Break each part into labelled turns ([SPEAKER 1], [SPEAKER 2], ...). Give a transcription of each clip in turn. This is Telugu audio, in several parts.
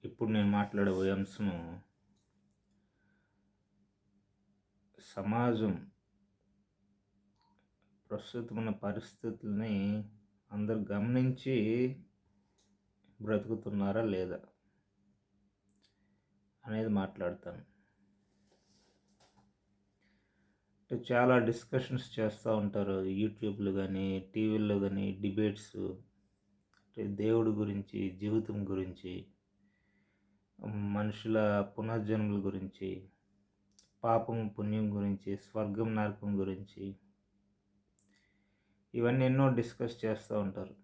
[SPEAKER 1] ఇప్పుడు నేను మాట్లాడబోయే అంశము సమాజం ప్రస్తుతం ఉన్న పరిస్థితుల్ని అందరూ గమనించి బ్రతుకుతున్నారా లేదా అనేది మాట్లాడతాను. అంటే చాలా డిస్కషన్స్ చేస్తూ ఉంటారు యూట్యూబ్లో కానీ టీవీల్లో కానీ డిబేట్స్, అంటే దేవుడి గురించి, జీవితం గురించి, మనుషుల పునర్జన్మల గురించి, పాపం పుణ్యం గురించి, స్వర్గం నరకం గురించి, ఇవన్నీ ఎన్నో డిస్కస్ చేస్తూ ఉంటారు.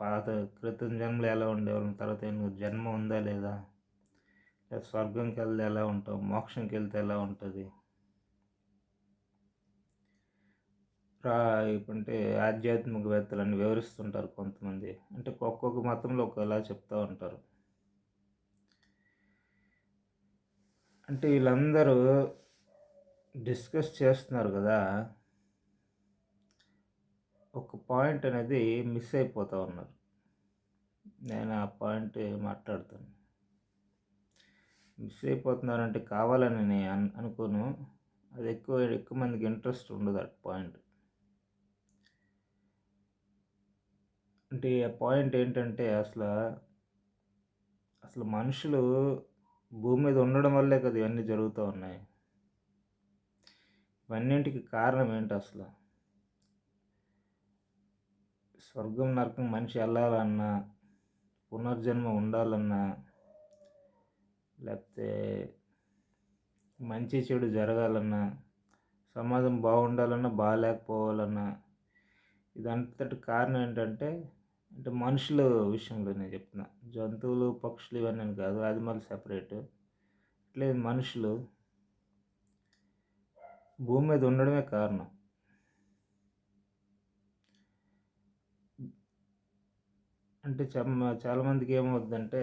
[SPEAKER 1] పాత క్రితం జన్మలో ఎలా ఉండేవాళ్ళం, తర్వాత జన్మ ఉందా లేదా, లేదా స్వర్గంకి వెళ్తే ఎలా ఉంటాం, మోక్షంకి వెళ్తే ఎలా ఉంటుంది, అంటే ఆధ్యాత్మికవేత్తలని వివరిస్తుంటారు కొంతమంది. అంటే ఒక్కొక్క మతంలో ఒకలా చెప్తూ ఉంటారు. అంటే వీళ్ళందరూ డిస్కస్ చేస్తున్నారు కదా, ఒక పాయింట్ అనేది మిస్ అయిపోతూ ఉన్నారు. నేను ఆ పాయింట్ మాట్లాడతాను. మిస్ అయిపోతున్నారంటే కావాలని నేను అనుకోను. అది ఎక్కువ ఎక్కువ మందికి ఇంట్రెస్ట్ ఉండదు ఆ పాయింట్. అంటే ఆ పాయింట్ ఏంటంటే అసలు మనుషులు భూమి మీద ఉండడం వల్లే కదా ఇవన్నీ జరుగుతూ ఉన్నాయి. ఇవన్నింటికి కారణం ఏంటి అసలు? స్వర్గం నరకం మనిషి వెళ్ళాలన్నా, పునర్జన్మ ఉండాలన్నా, లేకపోతే మంచి చెడు జరగాలన్నా, సమాజం బాగుండాలన్నా బాగాలేకపోవాలన్నా, ఇదంతటి కారణం ఏంటంటే మనుషుల విషయంలో నేను చెప్తున్నా. జంతువులు పక్షులు ఇవన్నీ కాదు, అది మళ్ళీ సెపరేట్. లేదు, మనుషులు భూమి మీద ఉండడమే కారణం. అంటే చాలామందికి ఏమవుతుందంటే,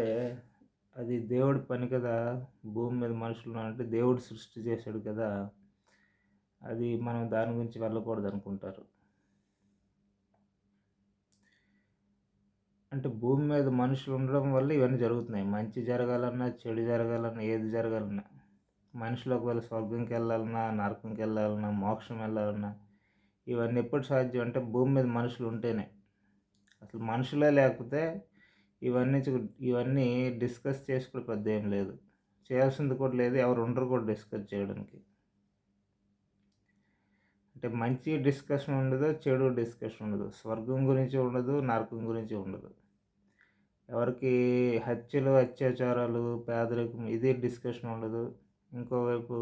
[SPEAKER 1] అది దేవుడి పని కదా, భూమి మీద మనుషులు అంటే దేవుడు సృష్టి చేశాడు కదా, అది మనం దాని గురించి వెళ్ళకూడదు అనుకుంటారు. అంటే భూమి మీద మనుషులు ఉండడం వల్ల ఇవన్నీ జరుగుతున్నాయి. మంచి జరగాలన్నా, చెడు జరగాలన్నా, ఏది జరగాలన్నా, మనుషులు ఒకవేళ స్వర్గంకి వెళ్ళాలన్నా, నరకంకి వెళ్ళాలన్నా, మోక్షం వెళ్ళాలన్నా, ఇవన్నీ ఎప్పుడు సాధ్యం అంటే భూమి మీద మనుషులు ఉంటేనే. అసలు మనుషులే లేకపోతే ఇవన్నీ డిస్కస్ చేసి కూడా పెద్ద ఏం లేదు, చేయాల్సింది కూడా లేదు, ఎవరు ఉండరు కూడా డిస్కస్ చేయడానికి. అంటే మంచి డిస్కషన్ ఉండదు, చెడు డిస్కషన్ ఉండదు, స్వర్గం గురించి ఉండదు, నరకం గురించి ఉండదు. ఎవరికి హత్యలు, అత్యాచారాలు, పేదరికం ఇదే డిస్కషన్ ఉండదు. ఇంకోవైపు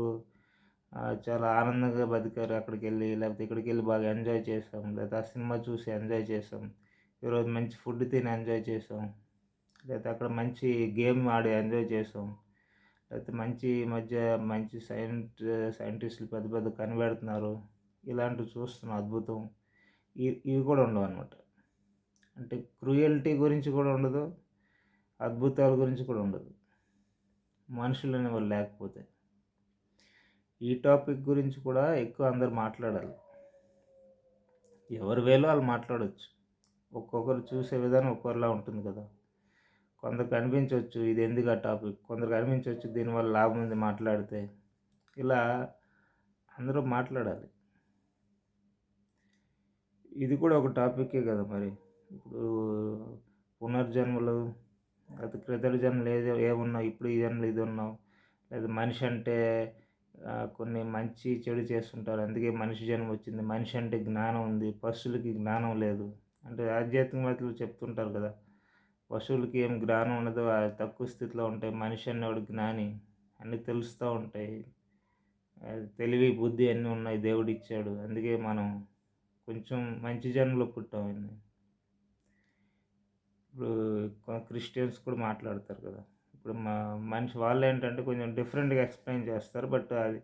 [SPEAKER 1] చాలా ఆనందంగా బతికారు అక్కడికి వెళ్ళి, లేకపోతే ఇక్కడికి వెళ్ళి బాగా ఎంజాయ్ చేసాం, లేకపోతే ఆ సినిమా చూసి ఎంజాయ్ చేసాం, ఈరోజు మంచి ఫుడ్ తిని ఎంజాయ్ చేసాం, లేకపోతే అక్కడ మంచి గేమ్ ఆడి ఎంజాయ్ చేసాం, లేకపోతే మంచి సైంటిస్టులు పెద్ద పెద్ద కనిపెడుతున్నారు, ఇలాంటివి చూస్తున్నాం అద్భుతం. ఇవి కూడా ఉండవు అనమాట. అంటే క్రూయల్టీ గురించి కూడా ఉండదు, అద్భుతాల గురించి కూడా ఉండదు, మనుషులు అనేవాళ్ళు లేకపోతే. ఈ టాపిక్ గురించి కూడా ఎక్కువ అందరు మాట్లాడాలి. ఎవరు వేలో వాళ్ళు మాట్లాడవచ్చు. ఒక్కొక్కరు చూసే విధానం ఒక్కొక్కరిలా ఉంటుంది కదా. కొందరికి అనిపించవచ్చు ఇది ఎందుకు ఆ టాపిక్, కొందరికి అనిపించవచ్చు దీనివల్ల లాభం ఉంది మాట్లాడితే. ఇలా అందరూ మాట్లాడాలి. ఇది కూడా ఒక టాపికే కదా మరి. ఇప్పుడు పునర్జన్మలు, లేకపోతే క్రితం జన్మలు ఏమున్నావు, ఇప్పుడు ఈ జన్మలు ఇది ఉన్నావు, లేదా మనిషి అంటే కొన్ని మంచి చెడు చేస్తుంటారు, అందుకే మనిషి జన్మ వచ్చింది, మనిషి అంటే జ్ఞానం ఉంది, పశువులకి జ్ఞానం లేదు. అంటే ఆధ్యాత్మికవేత్తలు చెప్తుంటారు కదా, పశువులకి ఏం జ్ఞానం ఉండదు, తక్కువ స్థితిలో ఉంటాయి, మనిషి అనేవాడు జ్ఞాని, అన్నీ తెలుస్తూ ఉంటాయి, తెలివి బుద్ధి అన్నీ ఉన్నాయి, దేవుడు ఇచ్చాడు, అందుకే మనం కొంచెం మంచి జన్మలో పుట్టామని. ఇప్పుడు క్రిస్టియన్స్ కూడా మాట్లాడతారు కదా. ఇప్పుడు మనిషి వాళ్ళు ఏంటంటే కొంచెం డిఫరెంట్గా ఎక్స్ప్లెయిన్ చేస్తారు, బట్ అది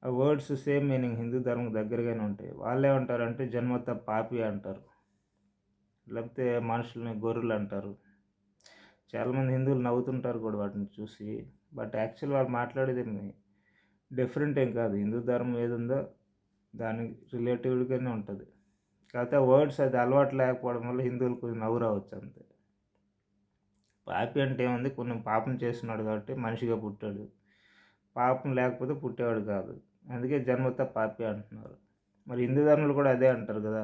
[SPEAKER 1] ఆ వర్డ్స్ సేమ్ మీనింగ్ హిందూ ధర్మం దగ్గరగానే ఉంటాయి. వాళ్ళు ఏమంటారంటే జన్మత పాపి అంటారు, లేకపోతే మనుషుల్ని గొర్రెలు అంటారు. చాలామంది హిందువులు నవ్వుతుంటారు కూడా వాటిని చూసి, బట్ యాక్చువల్ వాళ్ళు మాట్లాడేది డిఫరెంట్ ఏం కాదు, హిందూ ధర్మం ఏది ఉందో దానికి రిలేటివ్గానే ఉంటుంది. కాకపోతే వర్డ్స్ అది అలవాటు లేకపోవడం వల్ల హిందువులు కొంచెం నవ్వు రావచ్చు అంతే. పాపి అంటే ఏముంది, కొన్ని పాపం చేస్తున్నాడు కాబట్టి మనిషిగా పుట్టాడు. పాపం లేకపోతే పుట్టేవాడు కాదు. అందుకే జన్మత పాపి అంటున్నారు. మరి హిందూ ధర్మంలో కూడా అదే అంటారు కదా!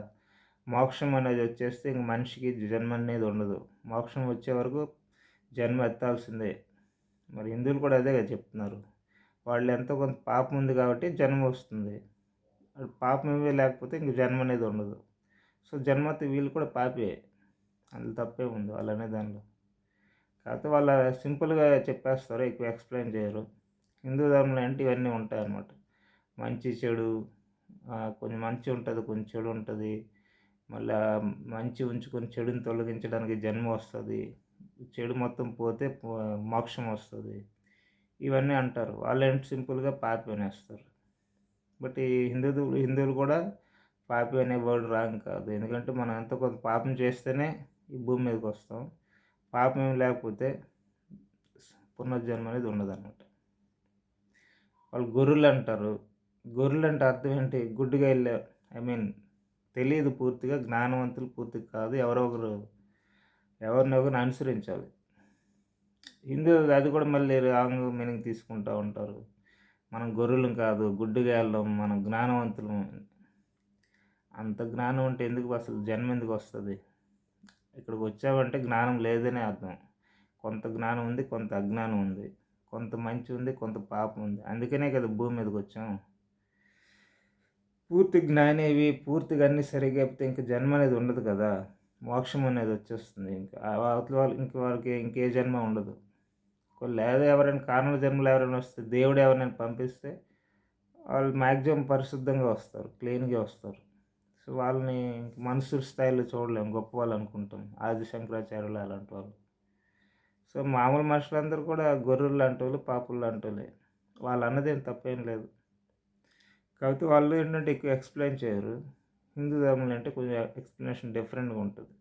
[SPEAKER 1] మోక్షం అనేది వచ్చేస్తే ఇంక మనిషికి జన్మ అనేది ఉండదు. మోక్షం వచ్చే వరకు జన్మ ఎత్తాల్సిందే. మరి హిందువులు కూడా అదే కదా చెప్తున్నారు. వాళ్ళు ఎంతో కొంత పాపం ఉంది కాబట్టి జన్మ వస్తుంది. పాపం ఏమీ లేకపోతే ఇంక జన్మ అనేది ఉండదు. సో, జన్మత వీళ్ళు కూడా పాపే. అందులో తప్పేముంది వాళ్ళనే దానిలో. కాకపోతే వాళ్ళ సింపుల్‌గా చెప్పేస్తారు. ఎక్కువ ఎక్స్‌ప్లెయిన్ చేయరు. హిందూ ధర్మంలో అంటే ఇవన్నీ ఉంటాయన్నమాట. మంచి, చెడు, కొంచెం మంచి ఉంటది, కొంచెం చెడు ఉంటది. మళ్ళా మంచి ఉంచుకొని చెడుని తొలగించడానికి జన్మ వస్తది. చెడు మొత్తం పోతే మోక్షం వస్తది. ఇవన్నీ అంటారు. వాళ్ళేంటి సింపుల్‌గా పాపి అనేస్తారు. బట్ ఈ హిందువులు కూడా పాపి అనే వర్డ్ రాంగ్ కాదు. ఎందుకంటే మనం ఎంతో కొంత పాపం చేస్తేనే ఈ భూమి మీదకొస్తాం. పాపం ఏమి లేకపోతే పునర్జన్మ అనేది ఉండదన్నమాట. వాళ్ళు గొర్రెలంటారు. గొర్రెలంటే అర్థం ఏంటి? గుడ్డిగా ఐ మీన్ తెలీదు పూర్తిగా, జ్ఞానవంతులు పూర్తిగా కాదు. ఎవరినొకరిని అనుసరించాలి. అది కూడా మళ్ళీ రాంగ్ మీనింగ్ తీసుకుంటా ఉంటారు. మనం గొర్రెలం కాదు, గుడ్డిగాళ్ళం, మనం జ్ఞానవంతులం. అంత జ్ఞానం ఉంటే ఎందుకు అసలు జన్మ ఎందుకు వస్తది? ఇక్కడికి వచ్చామంటే జ్ఞానం లేదనే అర్థం. కొంత జ్ఞానం ఉంది, కొంత అజ్ఞానం ఉంది. కొంత మంచి ఉంది, కొంత పాపం ఉంది. అందుకనే కదా భూమి మీదకొచ్చాం. పూర్తి జ్ఞాని అవి పూర్తిగా అన్నీ సరిగ్గా చెప్తే ఇంక జన్మ అనేది ఉండదు కదా! మోక్షం అనేది వచ్చేస్తుంది. ఇంకా అవతల వాళ్ళు ఇంక వాళ్ళకి ఇంకే జన్మ ఉండదు. లేదా ఎవరైనా కారణల జన్మలో ఎవరైనా వస్తే, దేవుడు ఎవరినైనా పంపిస్తే వాళ్ళు మ్యాక్సిమం పరిశుద్ధంగా వస్తారు. క్లీన్‌గా వస్తారు. సో, వాళ్ళని మనుషుల స్థాయిలో చూడలేం. గొప్పవాళ్ళు అనుకుంటాం. ఆది శంకరాచార్యులు అలాంటి వాళ్ళు. సో, మామూలు మనుషులందరూ కూడా గొర్రెల్లాంటోళ్ళు, పాపుల్లాంటోళ్ళే. వాళ్ళన్నదేం తప్పేం లేదు. కాకపోతే వాళ్ళు ఏంటంటే ఎక్కువ ఎక్స్‌ప్లెయిన్ చేయరు. హిందూ ధర్మంలో అంటే కొంచెం ఎక్స్‌ప్లనేషన్ డిఫరెంట్‌గా ఉంటది.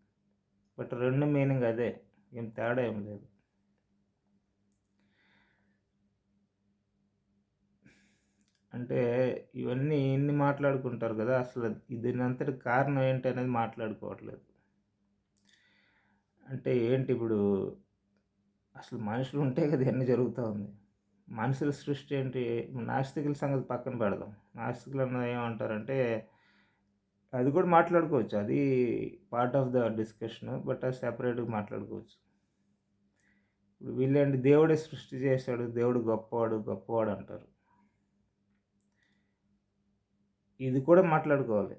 [SPEAKER 1] బట్ 2 మీనింగ్ అదే. ఏం తేడా ఏం లేదు. అంటే ఇవన్నీ ఇన్ని మాట్లాడుకుంటారు కదా! అసలు దీనంతటికి కారణం ఏంటనేది మాట్లాడుకోవట్లేదు. అంటే ఏంటి ఇప్పుడు అసలు మనుషులు ఉంటే కదా ఇయన్నీ జరుగుతా ఉంది. మనుషుల సృష్టి ఏంటి? నాస్తికుల సంగతి పక్కన పెడదాం. నాస్తికులన్నది ఏమంటారంటే అది కూడా మాట్లాడుకోవచ్చు. అది part of the discussion. But అది సెపరేట్‌గా మాట్లాడుకోవచ్చు. ఇప్పుడు వీళ్ళేంటి దేవుడే సృష్టి చేశాడు. దేవుడు గొప్పవాడు, గొప్పవాడు అంటారు. ఇది కూడా మాట్లాడుకోవాలి.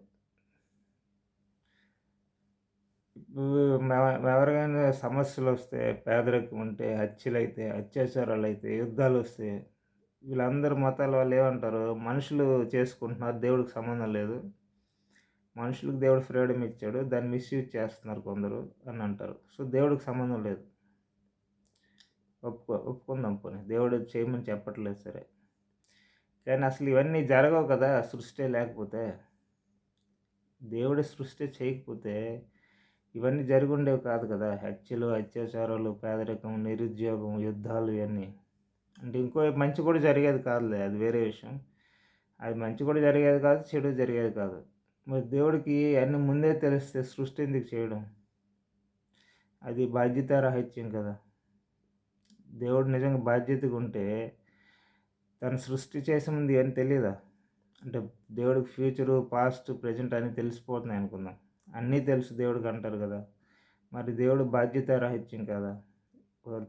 [SPEAKER 1] ఇప్పుడు ఎవరికైనా సమస్యలొస్తే, పేదరికం ఉంటే, హత్యలైతే, అత్యాచారాలైతే, యుద్ధాలొస్తే వీళ్ళందరూ మతాల వాళ్ళు ఏమంటారు? మనుషులు చేసుకుంటున్నారు. దేవుడికి సంబంధం లేదు. మనుషులకు దేవుడు ఫ్రీడమ్ ఇచ్చాడు. దాన్ని మిస్‌యూజ్ చేస్తున్నారు కొందరు అని అంటారు. సో, దేవుడికి సంబంధం లేదు. ఒప్పుకుందాం పోనీ. దేవుడు చేయమని చెప్పట్లేదు సరే. కానీ అసలు ఇవన్నీ జరగవు కదా! సృష్టే లేకపోతే. దేవుడి సృష్టి చేయకపోతే ఇవన్నీ జరిగుండేవి కాదు కదా! హత్యలు, అత్యాచారాలు, పేదరికం, నిరుద్యోగం, యుద్ధాలు ఇయన్నీ. అంటే ఇంకో మంచి కూడా జరిగేది కాదులే, అది వేరే విషయం. అది మంచి కూడా జరిగేది కాదు, చెడు జరిగేది కాదు. మరి దేవుడికి అన్నీ ముందే తెలిస్తే సృష్టి ఎందుకు చేయడం? అది బాధ్యతారాహిత్యం కదా! దేవుడు నిజంగా బాధ్యతగా ఉంటే తను సృష్టి చేసే ముందు ఏం తెలీదా? అంటే దేవుడికి ఫ్యూచరు, పాస్ట్, ప్రెజెంట్ అన్నీ తెలిసిపోతున్నాయి అనుకుందాం. అన్నీ తెలుసు దేవుడికి అంటారు కదా! మరి దేవుడు బాధ్యతారాహిత్యం కాదా?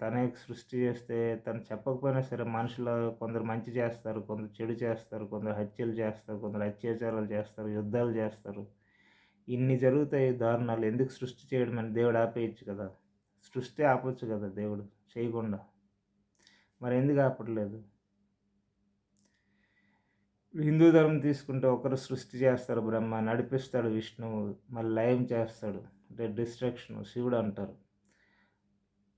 [SPEAKER 1] తనే సృష్టి చేస్తే తను చెప్పకపోయినా సరే మనుషులు కొందరు మంచి చేస్తారు, కొందరు చెడు చేస్తారు, కొందరు హత్యలు చేస్తారు, కొందరు అత్యాచారాలు చేస్తారు, యుద్ధాలు చేస్తారు. ఇన్ని జరుగుతాయి దారుణాలు. ఎందుకు సృష్టి చేయడం అని దేవుడు ఆపేయొచ్చు కదా! సృష్టి ఆపొచ్చు కదా దేవుడు చేయకుండా. మరి ఎందుకు ఆపట్లేదు? హిందూ ధర్మం తీసుకుంటే ఒకరు సృష్టి చేస్తారు బ్రహ్మ, నడిపిస్తాడు విష్ణువు, మళ్ళీ లయం చేస్తాడు. అంటే డిస్ట్రక్షను శివుడు అంటారు.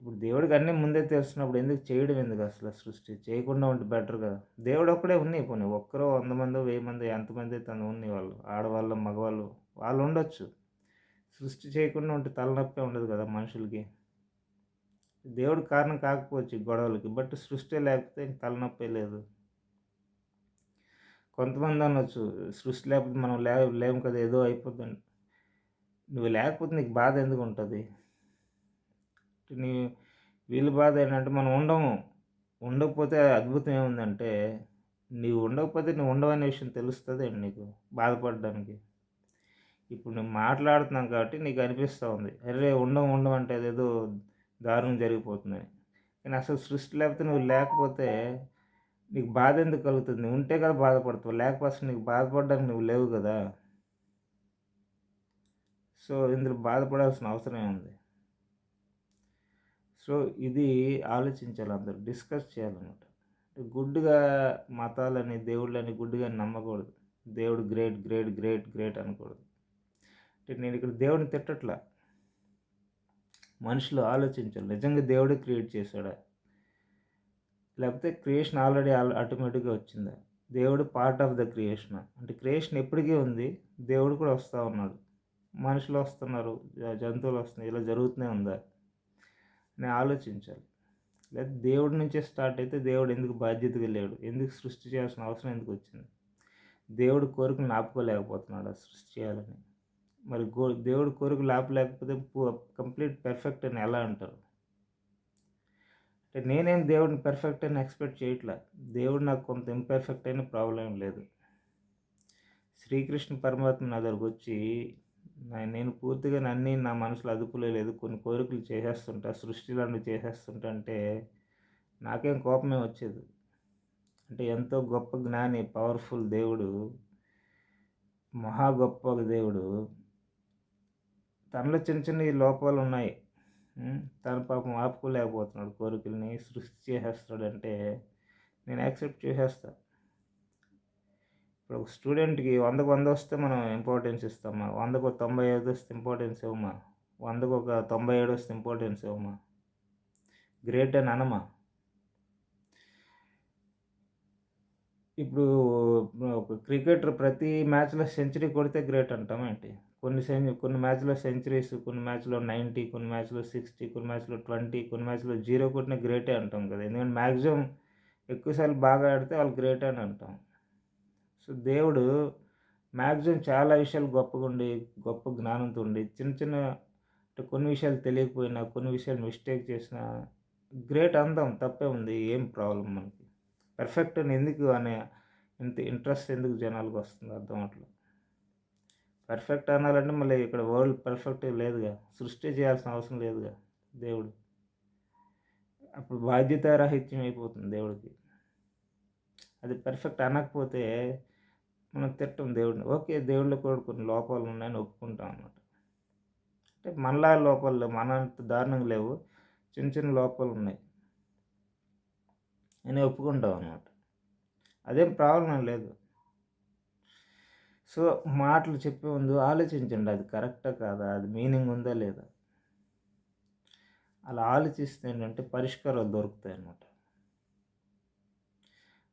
[SPEAKER 1] ఇప్పుడు దేవుడికి అన్నీ ముందే తెలిసినప్పుడు ఎందుకు చేయడం ఎందుకు అసలు సృష్టి? చేయకుండా ఉంటే బెటర్ కదా! దేవుడు ఒక్కడే ఉన్నయి పోనీ ఒక్కరో 100 మందో, 1000 మందో ఎంతమంది అయితే ఉన్ని వాళ్ళు. ఆడవాళ్ళు, మగవాళ్ళు వాళ్ళు ఉండొచ్చు. సృష్టి చేయకుండా ఉంటే తలనొప్పే ఉండదు కదా మనుషులకి. దేవుడు కారణం కాకపోవచ్చు ఈ గొడవలకి. బట్ సృష్టే లేకపోతే ఇంక తలనొప్పే లేదు. కొంతమంది అనొచ్చు సృష్టి లేకపోతే మనం లేము కదా! ఏదో అయిపోద్దని. నువ్వు లేకపోతే నీకు బాధ ఎందుకుంటది? నీ వీళ్ళ బాధ ఏంటంటే మనం ఉండము. ఉండకపోతే అద్భుతం ఏముందంటే, నీవు ఉండకపోతే నువ్వు ఉండవనే విషయం తెలుస్తదేంటి నీకు బాధపడడానికి? ఇప్పుడు నువ్వు మాట్లాడుతున్నాం కాబట్టి నీకు అనిపిస్తా ఉంది. అరే! ఉండం అంటే అదేదో దారుణం జరిగిపోతుందని. కానీ అసలు సృష్టి లేకపోతే నువ్వు లేకపోతే నీకు బాధ ఎందుకు కలుగుతుంది? నువ్వు ఉంటే కదా బాధపడతావు. లేకపోతే అసలు నీకు బాధపడడానికి నువ్వు లేవు గదా! సో, ఇందులో బాధపడాల్సిన అవసరం ఏముంది? సో, ఇది ఆలోచించాలి అందరూ. డిస్కస్ చేయాలన్నమాట. గుడ్డిగా మతాలని, దేవుళ్ళని గుడ్డిగా నమ్మకూడదు. దేవుడు గ్రేట్, గ్రేట్, గ్రేట్, గ్రేట్ అనకూడదు. అంటే నేను ఇక్కడ దేవుడిని తిట్టట్లా. మనుషులు ఆలోచించాలి. నిజంగా దేవుడే క్రియేట్ చేశాడా? లేకపోతే క్రియేషన్ ఆల్రెడీ ఆటోమేటిక్‌గా వచ్చిందా? దేవుడు పార్ట్ ఆఫ్ ద క్రియేషనా? అంటే క్రియేషన్ ఎప్పటికీ ఉంది. దేవుడు కూడా వస్తా ఉన్నాడు. మనుషులు వస్తున్నారు, జంతువులు వస్తున్నాయి. ఇలా జరుగుతూనే ఉందా? అని ఆలోచించాలి. లేదా దేవుడి నుంచే స్టార్ట్ అయితే దేవుడు ఎందుకు బాధ్యతగా లేడు? ఎందుకు సృష్టి చేయాల్సిన అవసరం ఎందుకొచ్చింది? దేవుడు కోరికలను ఆపుకోలేకపోతున్నాడా సృష్టి చేయాలని? మరి దేవుడు కోరికలు ఆపలేకపోతే కంప్లీట్ పెర్ఫెక్ట్ అని ఎలా అంటారు? అంటే నేనేం దేవుడిని పెర్ఫెక్ట్ అని ఎక్స్‌పెక్ట్ చేయట్లా. దేవుడు నాకు కొంత ఇంపెర్ఫెక్ట్ అయిన ప్రాబ్లమ్ ఏం లేదు. శ్రీకృష్ణ పరమాత్మ నా దగ్గరకొచ్చి నేను పూర్తిగా అన్నీ నా మనసులో అదుపులో లేదు. కొన్ని కోరికలు చేసేస్తుంటా, సృష్టిలాంటివి చేసేస్తుంటా అంటే నాకేం కోపమే వచ్చేది. అంటే ఎంతో గొప్ప జ్ఞాని, పవర్‌ఫుల్ దేవుడు, మహా గొప్ప దేవుడు తనలో చిన్న చిన్న ఈ లోపాలున్నాయి. తను పాపం ఆపుకోలేకపోతున్నాడు కోరికలని, సృష్టి చేసేస్తున్నాడంటే నేను యాక్సెప్ట్ చేసేస్తా. ఇప్పుడు ఒక స్టూడెంట్‌కి 100కి 100 వస్తే మనం ఇంపార్టెన్స్ ఇస్తామా? 100కి 95 వస్తే ఇంపార్టెన్స్ ఇవ్వమా? 100కి ఒక 97 వస్తే ఇంపార్టెన్స్ ఇవ్వమా? గ్రేట్ అని అనమా? ఇప్పుడు ఒక క్రికెటర్ ప్రతి మ్యాచ్‌లో సెంచరీ కొడితే గ్రేట్ అంటామా ఏంటి? కొన్ని మ్యాచ్‌లో సెంచరీస్, కొన్ని మ్యాచ్‌లో 90, కొన్ని మ్యాచ్‌లో 60, కొన్ని మ్యాచ్‌లో 20, కొన్ని మ్యాచ్‌లో 0 కొట్టినా గ్రేటే అంటాం కదా! ఎందుకంటే మాక్సిమం ఎక్కువ సార్లు బాగా ఆడితే వాళ్ళు గ్రేట్ అని అంటాం. సో, దేవుడు మాక్సిమం చాలా విషయాలు గొప్పగుండి, గొప్ప జ్ఞానంతో ఉండి, చిన్న చిన్న అంటే కొన్ని విషయాలు తెలియకపోయినా, కొన్ని విషయాలు మిస్టేక్ చేసినా గ్రేట్ అందాం, తప్పే ఉంది. ఏం ప్రాబ్లమ్ మనకి. పర్ఫెక్ట్ అని ఎందుకు అనే ఇంత ఇంట్రెస్ట్ ఎందుకు జనాలకొస్తుందో అర్థం అవ్వట్లేదు. పర్ఫెక్ట్ అనాలంటే మళ్ళీ ఇక్కడ వరల్డ్ పర్ఫెక్ట్ లేదుగా. సృష్టి చేయాల్సిన అవసరం లేదుగా దేవుడు. అప్పుడు బాధ్యతారాహిత్యం అయిపోతుంది దేవుడికి. అది పర్ఫెక్ట్ అనకపోతే మనం తిట్టం దేవుడిని. ఓకే. దేవుడిలో కూడా కొన్ని లోపాలున్నాయని ఒప్పుకుంటాం అన్నమాట. అంటే మనలా లోపాలు లేవు. మనంత దారుణంగా లేవు. చిన్న చిన్న లోపాలున్నాయి అని ఒప్పుకుంటాం అన్నమాట. అదేం ప్రాబ్లమ్ ఏం లేదు. సో, మాటలు చెప్పే ముందు ఆలోచించండి. అది కరెక్టా కాదా? అది మీనింగ్ ఉందా లేదా? అలా ఆలోచిస్తే ఏంటంటే పరిష్కారాలు దొరుకుతాయన్నమాట.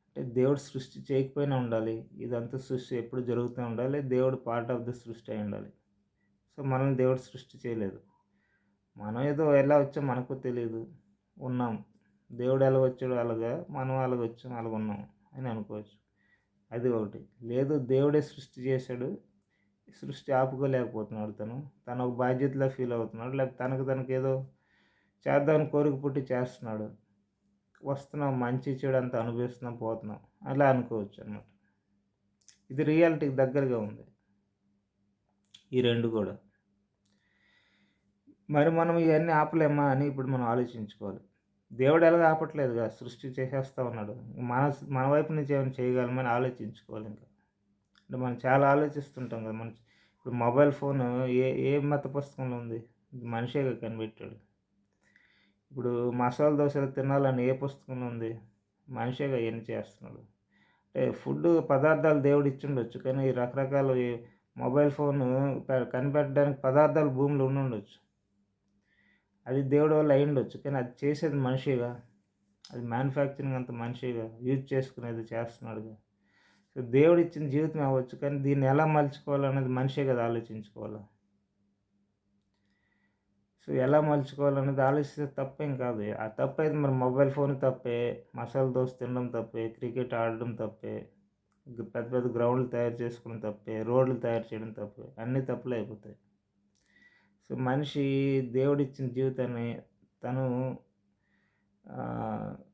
[SPEAKER 1] అంటే దేవుడు సృష్టి చేయకపోయినా ఉండాలి. ఇదంతా సృష్టి ఎప్పుడు జరుగుతూనే ఉండాలి. దేవుడు పార్ట్ ఆఫ్ ద సృష్టి అయి ఉండాలి. సో, మనల్ని దేవుడు సృష్టి చేయలేదు. మనం ఏదో ఎలా వచ్చామో మనకు తెలీదు. ఉన్నాం. దేవుడు ఎలా వచ్చాడో అలాగా, మనం అలాగొచ్చాం, అలాగున్నాం అని అనుకోవచ్చు. అది ఒకటి. లేదు దేవుడే సృష్టి చేశాడు. సృష్టి ఆపుకోలేకపోతున్నాడు తను. తను ఒక బాధ్యతలా ఫీల్ అవుతున్నాడు. లేకపోతే తనకేదో చేద్దామని కోరిక పుట్టి చేస్తున్నాడు. వస్తున్నాం, మంచి చెడు అంతా అనుభవిస్తున్నాం, పోతున్నాం. అలా అనుకోవచ్చు అన్నమాట. ఇది రియాలిటీకి దగ్గరగా ఉంది. ఈ 2 కూడా. మరి మనం ఇయన్నీ ఆపలేమా అని ఇప్పుడు మనం ఆలోచించుకోవాలి. దేవుడు ఎలాగో ఆపట్లేదుగా. సృష్టి చేసేస్తా ఉన్నాడు. మన వైపు నుంచి ఏమైనా చేయగలమని ఆలోచించుకోవాలి ఇంకా. అంటే మనం చాలా ఆలోచిస్తుంటాం కదా! ఇప్పుడు మొబైల్ ఫోను ఏ మత పుస్తకంలో ఉంది? మనిషేగా కనిపెట్టాడు. ఇప్పుడు మసాలా దోసలు తినాలని ఏ పుస్తకంలో ఉంది? మనిషేగా ఇయన్నీ చేస్తున్నాడు. అంటే ఫుడ్డు పదార్థాలు దేవుడు ఇచ్చుండొచ్చు. కానీ ఈ రకరకాల ఈ మొబైల్ ఫోను కనిపెట్టడానికి పదార్థాలు భూమిలో ఉండుండొచ్చు. అది దేవుడి వల్ల అయ్యుండొచ్చు. కానీ అది చేసేది మనిషేగా. అది మ్యానుఫ్యాక్చరింగ్ అంతా మనిషేగా. యూజ్ చేసుకునేది చేస్తున్నాడుగా. సో, దేవుడిచ్చిన జీవితం అవ్వచ్చు. కానీ దీన్ని ఎలా మలుచుకోవాలనేది మనిషే కదా ఆలోచించుకోవాలా. సో, ఎలా మలుచుకోవాలనేది ఆలోచిస్తే తప్పేం కాదు. ఆ తప్పైతే మరి మొబైల్ ఫోన్ తప్పే, మసాలా దోస తినడం తప్పే, క్రికెట్ ఆడడం తప్పే, పెద్ద పెద్ద గ్రౌండ్‌లు తయారు చేసుకోవడం తప్పే, రోడ్లు తయారు చేయడం తప్పే. అన్నీ తప్పులే అయిపోతాయి. సో, మనిషి దేవుడిచ్చిన జీవితాన్ని తను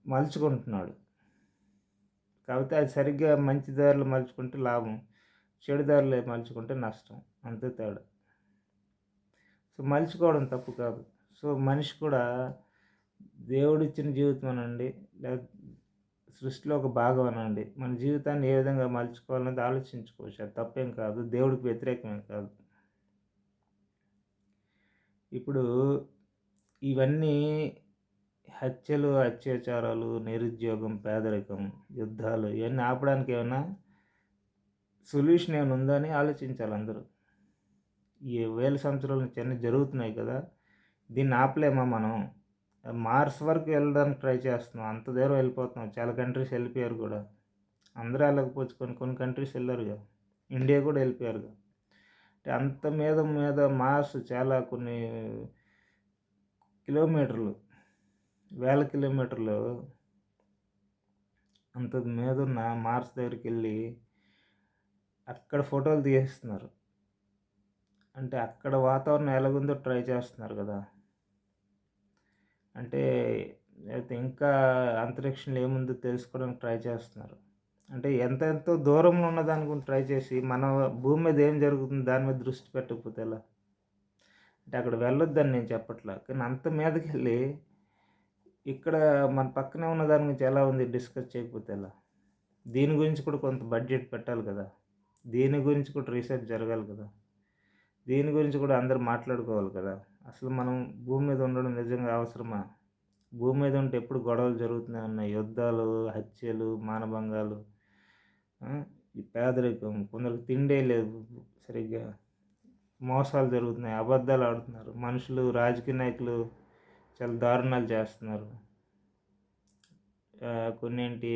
[SPEAKER 1] మలుచుకుంటున్నాడు. కాకపోతే అది సరిగ్గా మంచి దారిలో మలుచుకుంటే లాభం. చెడు దారిలో మలుచుకుంటే నష్టం. అంతే తేడా. సో, మలుచుకోవడం తప్పు కాదు. సో, మనిషి కూడా దేవుడిచ్చిన జీవితం అనండి, లేదా సృష్టిలో ఒక భాగం అనండి. మన జీవితాన్ని ఏ విధంగా మలుచుకోవాలన్నది ఆలోచించుకోవచ్చు. అది తప్పేం కాదు. దేవుడికి వ్యతిరేకమేం కాదు. ఇప్పుడు ఇవన్నీ హత్యలు, అత్యాచారాలు, నిరుద్యోగం, పేదరికం, యుద్ధాలు ఇవన్నీ ఆపడానికి ఏమన్నా సొల్యూషన్ ఏమైనా ఉందా అని ఆలోచించాలి అందరూ. ఈ వేల సంవత్సరాల నుంచి అన్నీ జరుగుతున్నాయి కదా! దీన్ని ఆపలేమా మనం? మార్స్ వరకు వెళ్ళడానికి ట్రై చేస్తున్నాం. అంత దూరం వెళ్ళిపోతున్నాం. చాలా కంట్రీస్ వెళ్ళిపోయారు కూడా. అందరూ వెళ్ళకపోవచ్చు, కొన్ని కొన్ని కంట్రీస్ వెళ్ళారుగా. ఇండియా కూడా వెళ్ళిపోయారుగా. అంటే అంత మీద మీద మార్స్ చాలా కొన్ని కిలోమీటర్లు, వేల కిలోమీటర్లు అంత మీదున్న మార్స్ దగ్గరికెళ్ళి అక్కడ ఫోటోలు తీసేస్తున్నారు. అంటే అక్కడ వాతావరణం ఎలాగుందో ట్రై చేస్తున్నారు కదా! అంటే అయితే ఇంకా అంతరిక్షంలో ఏముందో తెలుసుకోవడానికి ట్రై చేస్తున్నారు. అంటే ఎంతెంతో దూరంలో ఉన్నదనుకుని ట్రై చేసి, మన భూమి మీద ఏం జరుగుతుంది దాని మీద దృష్టి పెట్టకపోతే ఎలా? అంటే అక్కడ వెళ్ళొద్దని నేను చెప్పట్లా. కానీ అంత మీదకెళ్ళి ఇక్కడ మన పక్కనే ఉన్న దాని గురించి ఎలా ఉంది డిస్కస్ చేయకపోతే ఎలా? దీని గురించి కూడా కొంత బడ్జెట్ పెట్టాలి కదా! దీని గురించి కూడా రీసెర్చ్ జరగాలి కదా! దీని గురించి కూడా అందరూ మాట్లాడుకోవాలి కదా! అసలు మనం భూమి మీద ఉండడం నిజంగా అవసరమా? భూమి మీద ఉంటే ఎప్పుడు గొడవలు జరుగుతూనే ఉన్నాయి. యుద్ధాలు, హత్యలు, మానభంగాలు, ఈ పేదరికం, కొందరికి తిండే లేదు సరిగ్గా, మోసాలు జరుగుతున్నాయి, అబద్ధాలు ఆడుతున్నారు. మనుషులు, రాజకీయ నాయకులు చాలా దారుణాలు చేస్తున్నారు. కొన్నేంటి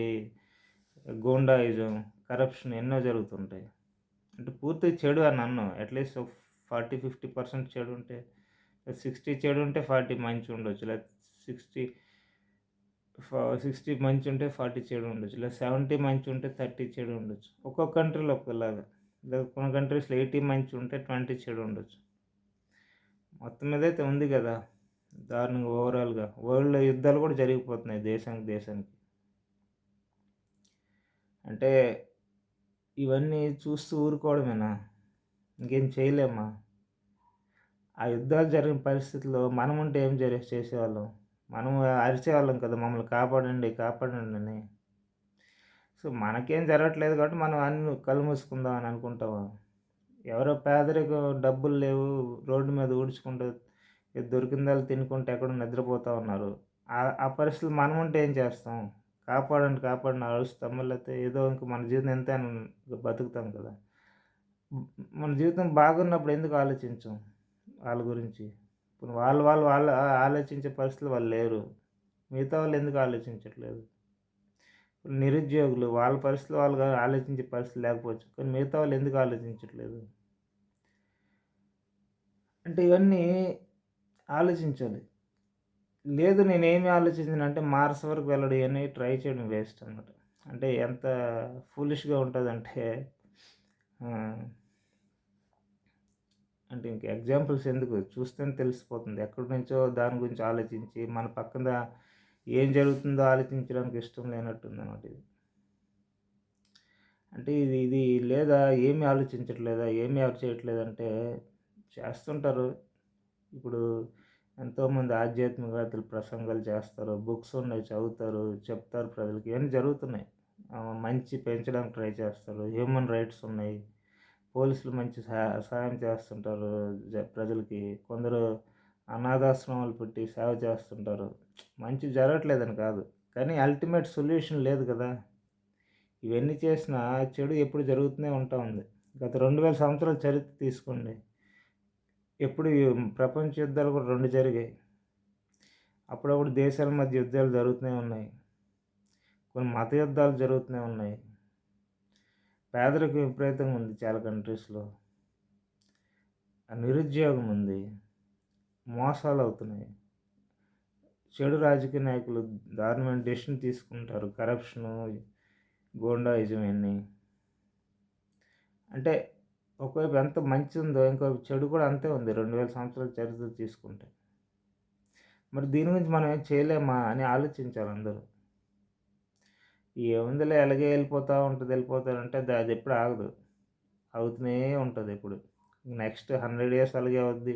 [SPEAKER 1] గూండాయిజం, కరప్షన్ ఎన్నో జరుగుతుంటాయి. అంటే పూర్తిగా చెడు అని అనను. అట్‌లీస్ట్ 40, 50% చెడు ఉంటే, 60 చెడు ఉంటే 40 మంచి ఉండొచ్చు. లేదా 60 మంచి ఉంటే 40 చెడు ఉండొచ్చు. లేదా 70 మంచి ఉంటే 30 చెడు ఉండొచ్చు. ఒక్కొక్క కంట్రీలో ఒక్కోలాగా. లేదా కొన్ని కంట్రీస్‌లో 80 మంచి ఉంటే 20 చెడు ఉండొచ్చు. మొత్తం మీద అయితే ఉంది కదా! దారుణంగా ఓవరాల్‌గా. వరల్డ్‌లో యుద్ధాలు కూడా జరిగిపోతున్నాయి దేశానికి దేశానికి. అంటే ఇవన్నీ చూస్తూ ఊరుకోవడమేనా? ఇంకేం చేయలేమా? ఆ యుద్ధాలు జరిగిన పరిస్థితుల్లో మనముంటే ఏం చేసేవాళ్ళం? మనం అరిచేవాళ్ళం కదా! మమ్మల్ని కాపాడండి, కాపాడండి అని. సో, మనకేం జరగట్లేదు కాబట్టి మనం అన్నీ కళ్ళు మూసుకుందాం అని అనుకుంటామా? ఎవరో పేదరికం, డబ్బులు లేవు, రోడ్డు మీద ఊడ్చుకుంటూ దొరికిందల్లా తినుకుంటూ ఎక్కడో నిద్రపోతా ఉన్నారు. ఆ పరిస్థితులు మనముంటే ఏం చేస్తాం? కాపాడండి, కాపాడండి అరుస్తామా? లేకపోతే ఏదో ఇంక మన జీవితం ఇంతే అని బతుకుతాం కదా! మన జీవితం బాగున్నప్పుడు ఎందుకు ఆలోచించం వాళ్ళ గురించి? ఇప్పుడు వాళ్ళు ఆలోచించే పరిస్థితిలో వాళ్ళు లేరు. మిగతా వాళ్ళు ఎందుకు ఆలోచించట్లేదు? ఇప్పుడు నిరుద్యోగులు వాళ్ళ పరిస్థితిలో వాళ్ళు ఆలోచించే పరిస్థితి లేకపోవచ్చు. కానీ మిగతా వాళ్ళు ఎందుకు ఆలోచించట్లేదు? అంటే ఇవన్నీ ఆలోచించాలి. లేదు నేనేమి ఆలోచించనంటే మార్స్ వరకు వెళ్ళడం ఇయన్నీ ట్రై చేయడం వేస్ట్ అనమాట. అంటే ఎంత ఫూలిష్‌గా ఉంటదంటే ఆహ్, అంటే ఇంక ఎగ్జాంపుల్స్ ఎందుకు చూస్తేనే తెలిసిపోతుంది. ఎక్కడి నుంచో దాని గురించి ఆలోచించి మన పక్కన ఏం జరుగుతుందో ఆలోచించడానికి ఇష్టం లేనట్టుందనమాట ఇది. అంటే ఇది ఇది లేదా ఏమి ఆలోచించట్లేదా? ఏమి ఎవరు చేయట్లేదంటే చేస్తుంటారు. ఇప్పుడు ఎంతోమంది ఆధ్యాత్మికవేత్తలు ప్రసంగాలు చేస్తారు. బుక్స్ ఉన్నాయి చదువుతారు, చెప్తారు ప్రజలకి. ఇవన్నీ జరుగుతున్నాయి. మంచి పెంచడానికి ట్రై చేస్తారు. హ్యూమన్ రైట్స్ ఉన్నాయి. పోలీసులు మంచి సహాయం చేస్తుంటారు ప్రజలకి. కొందరు అనాథాశ్రమాలు పెట్టి సేవ చేస్తుంటారు. మంచి జరగట్లేదని కాదు. కానీ అల్టిమేట్ సొల్యూషన్ లేదు కదా! ఇవన్నీ చేసినా చెడు ఎప్పుడు జరుగుతూనే ఉంటా ఉంది. గత 2000 సంవత్సరాల చరిత్ర తీసుకోండి. ఎప్పుడు ఈ ప్రపంచ యుద్ధాలు కూడా 2 జరిగాయి. అప్పుడప్పుడు దేశాల మధ్య యుద్ధాలు జరుగుతూనే ఉన్నాయి. కొన్ని మత యుద్ధాలు జరుగుతూనే ఉన్నాయి. పేదరికం విపరీతంగా ఉంది చాలా కంట్రీస్‌లో. నిరుద్యోగం ఉంది. మోసాలవుతున్నాయి. చెడు రాజకీయ నాయకులు దారుణమైన డెసిషన్ తీసుకుంటారు. కరప్షను, గూండాయిజం ఇయన్నీ. అంటే ఒకవైపు ఎంత మంచి ఉందో ఇంకోవైపు చెడు కూడా అంతే ఉంది. 2000 సంవత్సరాల చరిత్ర తీసుకుంటే. మరి దీని గురించి మనం ఏం చేయలేమా అని ఆలోచించాలి అందరూ. ఏముందిలే ఎలాగే వెళ్ళిపోతానంటే అదెప్పుడు ఆగదు. అవుతూనే ఉంటదెప్పుడు. నెక్స్ట్ 100 ఇయర్స్ అలాగే అవుద్ది.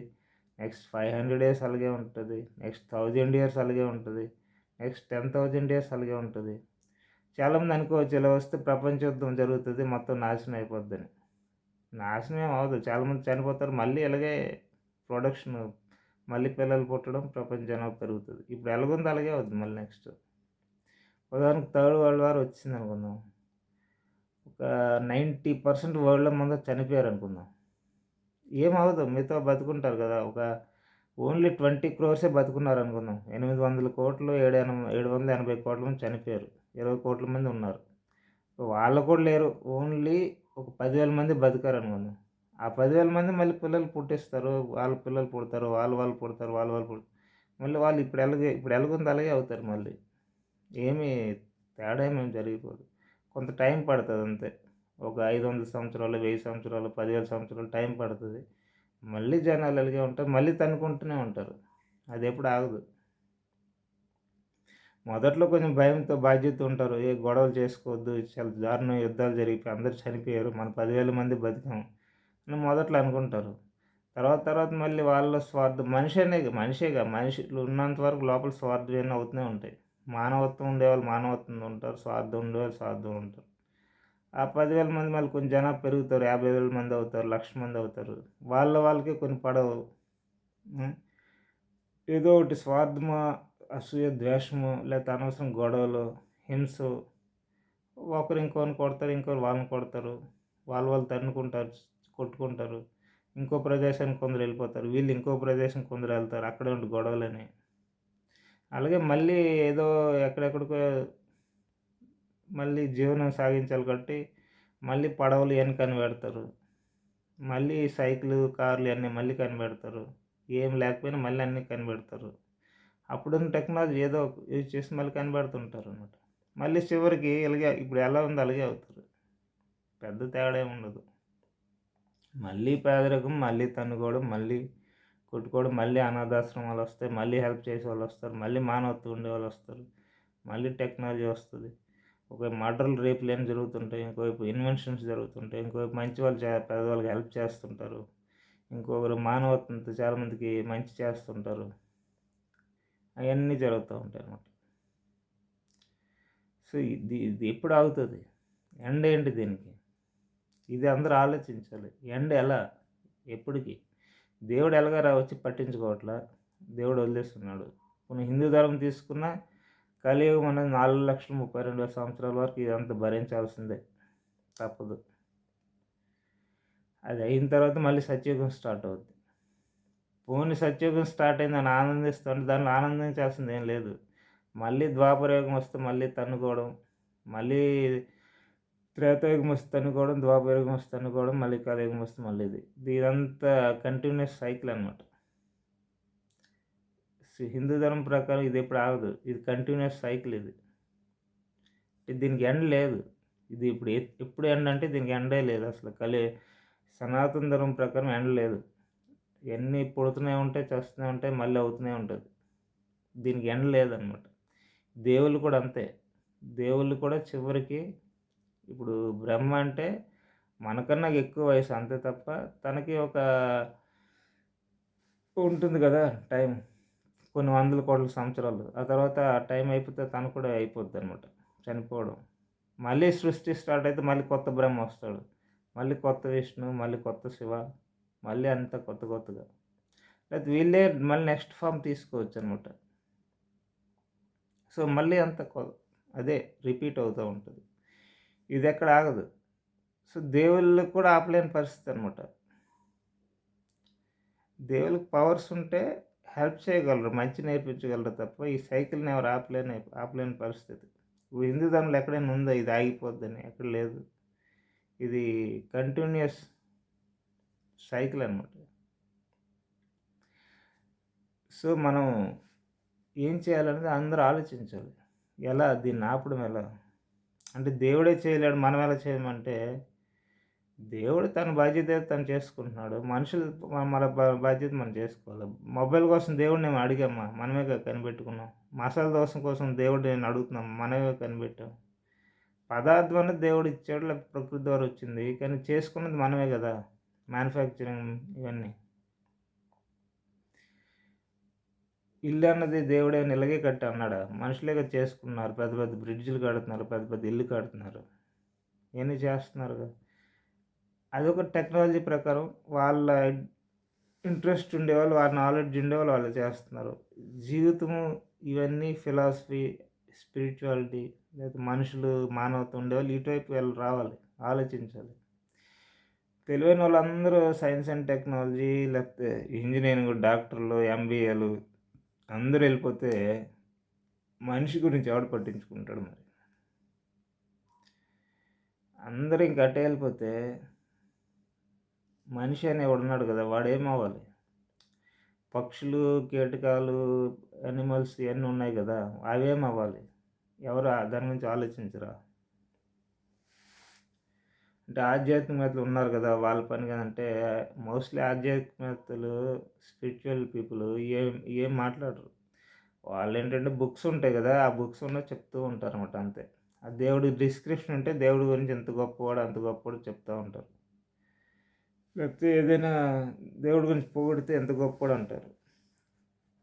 [SPEAKER 1] నెక్స్ట్ 500 ఇయర్స్ అలాగే ఉంటది. నెక్స్ట్ 1000 ఇయర్స్ అలాగే ఉంటది. నెక్స్ట్ 10,000 ఇయర్స్ అలాగే ఉంటది. చాలామంది అనుకోవచ్చు ఇలా వస్తే ప్రపంచ యుద్ధం జరుగుతది. మొత్తం నాశనం అయిపోద్దని. నాశనం ఏమి అవ్వదు. చాలామంది చనిపోతారు. మళ్ళీ ఇలాగే ప్రొడక్షన్ మళ్ళీ పిల్లలు పుట్టడం, ప్రపంచ జనాభా పెరుగుతది. ఇప్పుడు ఎలాగుందో అలాగే అవుద్ది మళ్ళీ నెక్స్ట్. ఉదాహరణకు థర్డ్ వరల్డ్ వార్ వచ్చిందనుకుందాం. ఒక 90% వరల్డ్‌లో ముందు చనిపోయారనుకుందాం. ఏమవ్వదు. మిగతా బతికుంటారు గదా! ఓన్లీ 20 క్రోర్సే బతికున్నారనుకుందాం. 800,00,00,000 780,00,00,000 మంది చనిపోయారు. 20,00,00,000 మంది ఉన్నారు. వాళ్ళు కూడా లేరు. ఓన్లీ ఒక 10,000 మంది బతికారనుకుందాం. ఆ 10,000 మంది మళ్ళీ పిల్లలు పుట్టిస్తారు. వాళ్ళ పిల్లలు పుడతారు. వాళ్ళు పుడతారు. వాళ్ళు పుడతారు. మళ్ళీ వాళ్ళు ఇప్పుడు ఎలాగుందో అలాగే అవుతారు మళ్ళీ. ఏమి తేడా ఏమేమి జరిగిపోదు. కొంత టైం పడతదంతే. ఒక 500 సంవత్సరాలు, 1000 సంవత్సరాలు, 10,000 సంవత్సరాలు టైం పడతది. మళ్ళీ జనాలు అలాగే ఉంటారు. మళ్ళీ తన్నుకుంటూనే ఉంటారు. అదెప్పుడు ఆగదు. మొదట్లో కొంచెం భయంతో, బాధ్యతతో ఉంటారు. ఏ గొడవలు చేసుకోవద్దు. చాలా దారుణం యుద్ధాలు జరిగిపోయి అందరూ చనిపోయారు. మనం 10,000 మంది బతికాం అని మొదట్లో అనుకుంటారు. తర్వాత మళ్ళీ వాళ్ళ స్వార్థం మనిషేగా మనుషులు ఉన్నంత వరకు లోపల స్వార్థం ఇవన్నీ అవుతూనే ఉంటాయి. మానవత్వం ఉండేవాళ్ళు మానవత్వంతో ఉంటారు. స్వార్థం ఉండేవాళ్ళు స్వార్థం ఉంటారు. ఆ 10,000 మంది మళ్ళీ కొంచెం జనాభా పెరుగుతారు. 50,000 మంది అవుతారు. 1,00,000 మంది అవుతారు. వాళ్ళకి కొన్ని పడవు. హ్మ్. ఏదో ఒకటి స్వార్థమో, అసూయ, ద్వేషమో లేకపోతే అనవసరం గొడవలు, హింసో ఒకరు ఇంకోరిని కొడతారు. ఇంకోరు వాళ్ళని కొడతారు. వాళ్ళు తన్నుకుంటారు. కొట్టుకుంటారు. ఇంకో ప్రదేశానికి కొందరెళ్ళిపోతారు. వీళ్ళు ఇంకో ప్రదేశానికి కొందరెళ్తారు. అక్కడే ఉండి గొడవలని. అలాగే మళ్ళీ ఏదో ఎక్కడెక్కడికో మళ్ళీ జీవనం సాగించాలి కాబట్టి మళ్ళీ పడవలు ఇయన్నీ కనిపెడతారు. మళ్ళీ సైకిలు, కార్లు ఇయన్నీ మళ్ళీ కనిపెడతారు. ఏం లేకపోయినా మళ్ళీ అన్నీ కనిపెడతారు. అప్పుడున్న టెక్నాలజీ ఏదో యూజ్ చేసి మళ్ళీ కనిపెడుతుంటారనమాట. మళ్ళీ చివరికి ఇలాగే ఇప్పుడు ఎలా ఉందో అలాగే అవుతారు. పెద్ద తేడా ఏముండదు. మళ్ళీ పేదరికం, మళ్ళీ తన్నుకోవడం, మళ్ళీ కొట్టుకోవడం, మళ్ళీ అనాథాశ్రమాలొస్తాయి. మళ్ళీ హెల్ప్ చేసేవాళ్ళొస్తారు. మళ్ళీ మానవత్వం ఉండేవాళ్ళొస్తారు. మళ్ళీ టెక్నాలజీ వస్తది. ఒక మర్డర్‌లు, రేపులేమో జరుగుతుంటాయి. ఇంకోవైపు ఇన్వెన్షన్స్ జరుగుతుంటాయి. ఇంకోవైపు మంచి వాళ్ళు పేదవాళ్ళకి హెల్ప్ చేస్తుంటారు. ఇంకొకరు మానవత్వంతో చాలామందికి మంచి చేస్తుంటారు. అయన్నీ జరుగుతూ ఉంటాయన్నమాట. సో, ఇది ఎప్పుడు ఆగుతది? ఎండ్ ఏంటి దీనికి? ఇది అందరూ ఆలోచించాలి. ఎండ్ ఎలా? ఎప్పటికి? దేవుడు ఎలాగో వచ్చి పట్టించుకోవట్లా. దేవుడు వదిలేస్తున్నాడు. పోనీ హిందూ ధర్మం తీసుకున్నా కలియుగం అనేది 4,32,000 సంవత్సరాల వరకు ఇదంతా భరించాల్సిందే. తప్పదు. అది అయిన తర్వాత మళ్ళీ సత్యయుగం స్టార్ట్ అవుద్ది. పోనీ సత్యయుగం స్టార్ట్ అయిందని ఆనందిస్తుంటే దాంట్లో ఆనందించాల్సింది ఏం లేదు. మళ్ళీ ద్వాపరయుగం వస్తే మళ్ళీ తన్నుకోవడం, మళ్ళీ త్రేతాయుగం వస్తే తన్నుకోవడం, ద్వాపరయుగం వస్తే తన్నుకోవడం, మళ్ళీ కలియుగం వస్తే మళ్ళీ ఇది. ఇదంతా కంటిన్యూయస్ సైకిల్ అనమాట. హిందూ ధర్మం ప్రకారం ఇది ఎప్పుడు ఆగదు. ఇది కంటిన్యూయస్ సైకిల్ ఇది. దీనికి ఎండ్ లేదు. ఇది ఇప్పుడు ఎప్పుడు ఎండ్ అంటే దీనికి ఎండే లేదు అసలు. సనాతన ధర్మం ప్రకారం ఎండ్ లేదు. ఇయన్నీ పుడుతూనే ఉంటాయి, చస్తూనే ఉంటాయి, మళ్ళీ అవుతూనే ఉంటది. దీనికి ఎండ్ లేదనమాట. దేవుళ్ళు కూడా అంతే. దేవుళ్ళు కూడా చివరికి ఇప్పుడు బ్రహ్మ అంటే మనకన్నా ఎక్కువ వయసు అంతే తప్ప తనకి ఒక ఉంటుంది కదా టైం. కొన్ని వందల కోట్ల సంవత్సరాలు. ఆ తర్వాత ఆ టైం అయిపోతే తను కూడా అయిపోద్దనమాట. చనిపోవడం. మళ్ళీ సృష్టి స్టార్ట్ అయితే మళ్ళీ కొత్త బ్రహ్మ వస్తాడు. మళ్ళీ కొత్త విష్ణు, మళ్ళీ కొత్త శివ, మళ్ళీ అంతా కొత్తగా. లేకపోతే వీళ్ళే మళ్ళీ నెక్స్ట్ ఫార్మ్ తీసుకోవచ్చనమాట. సో, మళ్ళీ అంతా అదే రిపీట్ అవుతూ ఉంటది. ఇదెక్కడ ఆగదు. సో, దేవుళ్ళకి కూడా ఆపలేని పరిస్థితి అనమాట. దేవుళ్ళకి పవర్స్ ఉంటే హెల్ప్ చేయగలరు. మంచి నేర్పించగలరు తప్ప ఈ సైకిల్‌ని ఎవరు ఆపలేని పరిస్థితి. ఇప్పుడు హిందూ ధర్మంలో ఎక్కడైనా ఉందా ఇది ఆగిపోద్దని? ఎక్కడ లేదు. ఇది కంటిన్యూయస్ సైకిల్ అనమాట. సో, మనం ఏం చేయాలనేది అందరూ ఆలోచించాలి. దీన్ని ఆపడం ఎలా? అంటే దేవుడే చేయలేడు మనం ఎలా చేయమంటే, దేవుడు తన బాధ్యత తను చేసుకుంటున్నాడు. మనుషులు మన బాధ్యత మనం చేసుకోవాలి. మొబైల్ కోసం దేవుడినేమి అడిగామా? మనమే కదా కనిపెట్టుకున్నాం. మసాలా దోస కోసం దేవుడిని అడుగుతున్నాం. మనమే కనిపెట్టాం. పదార్థం అనేది దేవుడు ఇచ్చాడు. లేకపోతే ప్రకృతి ద్వారా వచ్చింది. కానీ చేసుకున్నది మనమే గదా! మ్యానుఫ్యాక్చరింగ్ ఇవన్నీ. ఇల్లు అన్నది దేవుడేమన్నా ఇలాగే కట్టు అన్నాడా? మనుషులే కదా చేసుకున్నారు. పెద్ద పెద్ద బ్రిడ్జిలు కడుతున్నారు. పెద్ద పెద్ద ఇల్లు కడుతున్నారు. ఇయన్నీ చేస్తున్నారుగా. అదొక టెక్నాలజీ ప్రకారం వాళ్ళ ఇంట్రెస్ట్ ఉండేవాళ్ళు, వాళ్ళ నాలెడ్జ్ ఉండేవాళ్ళు వాళ్ళు చేస్తున్నారు. జీవితము ఇవన్నీ ఫిలాసఫీ, స్పిరిచువాలిటీ లేకపోతే మనుషులు మానవత్వం ఉండేవాళ్ళు ఇటువైపు రావాలి. ఆలోచించాలి. తెలివైన వాళ్ళందరూ సైన్స్ అండ్ టెక్నాలజీ లేకపోతే ఇంజినీరింగ్, డాక్టర్లు, ఎంబీఏలు అందరూ వెళ్ళిపోతే మనిషి గురించి ఎవడు పట్టించుకుంటాడు మరి? అందరూ ఇంక అటే వెళ్ళిపోతే మనిషి అనేవాడు ఉన్నాడు కదా! వాడేమవ్వాలి? పక్షులు, కీటకాలు, యానిమల్స్ ఇవన్నీ ఉన్నాయి కదా! అవేమవ్వాలి? ఎవరు దాని గురించి ఆలోచించరా? అంటే ఆధ్యాత్మికవేత్తలు ఉన్నారు కదా! వాళ్ళ పని అంటే మోస్ట్‌లీ ఆధ్యాత్మికవేత్తలు, స్పిరిచువల్ పీపుల్ ఏం మాట్లాడరు. వాళ్ళేంటంటే బుక్స్ ఉంటాయి కదా! ఆ బుక్స్ ఉన్నవి చెప్తూ ఉంటారనమాట అంతే. ఆ దేవుడి డిస్క్రిప్షన్ ఉంటే దేవుడి గురించి ఎంత గొప్పవాడు, అంత గొప్పవాడు చెప్తా ఉంటారు. లేకపోతే ఏదైనా దేవుడి గురించి పొగిడితే ఎంత గొప్పోడు అంటారు.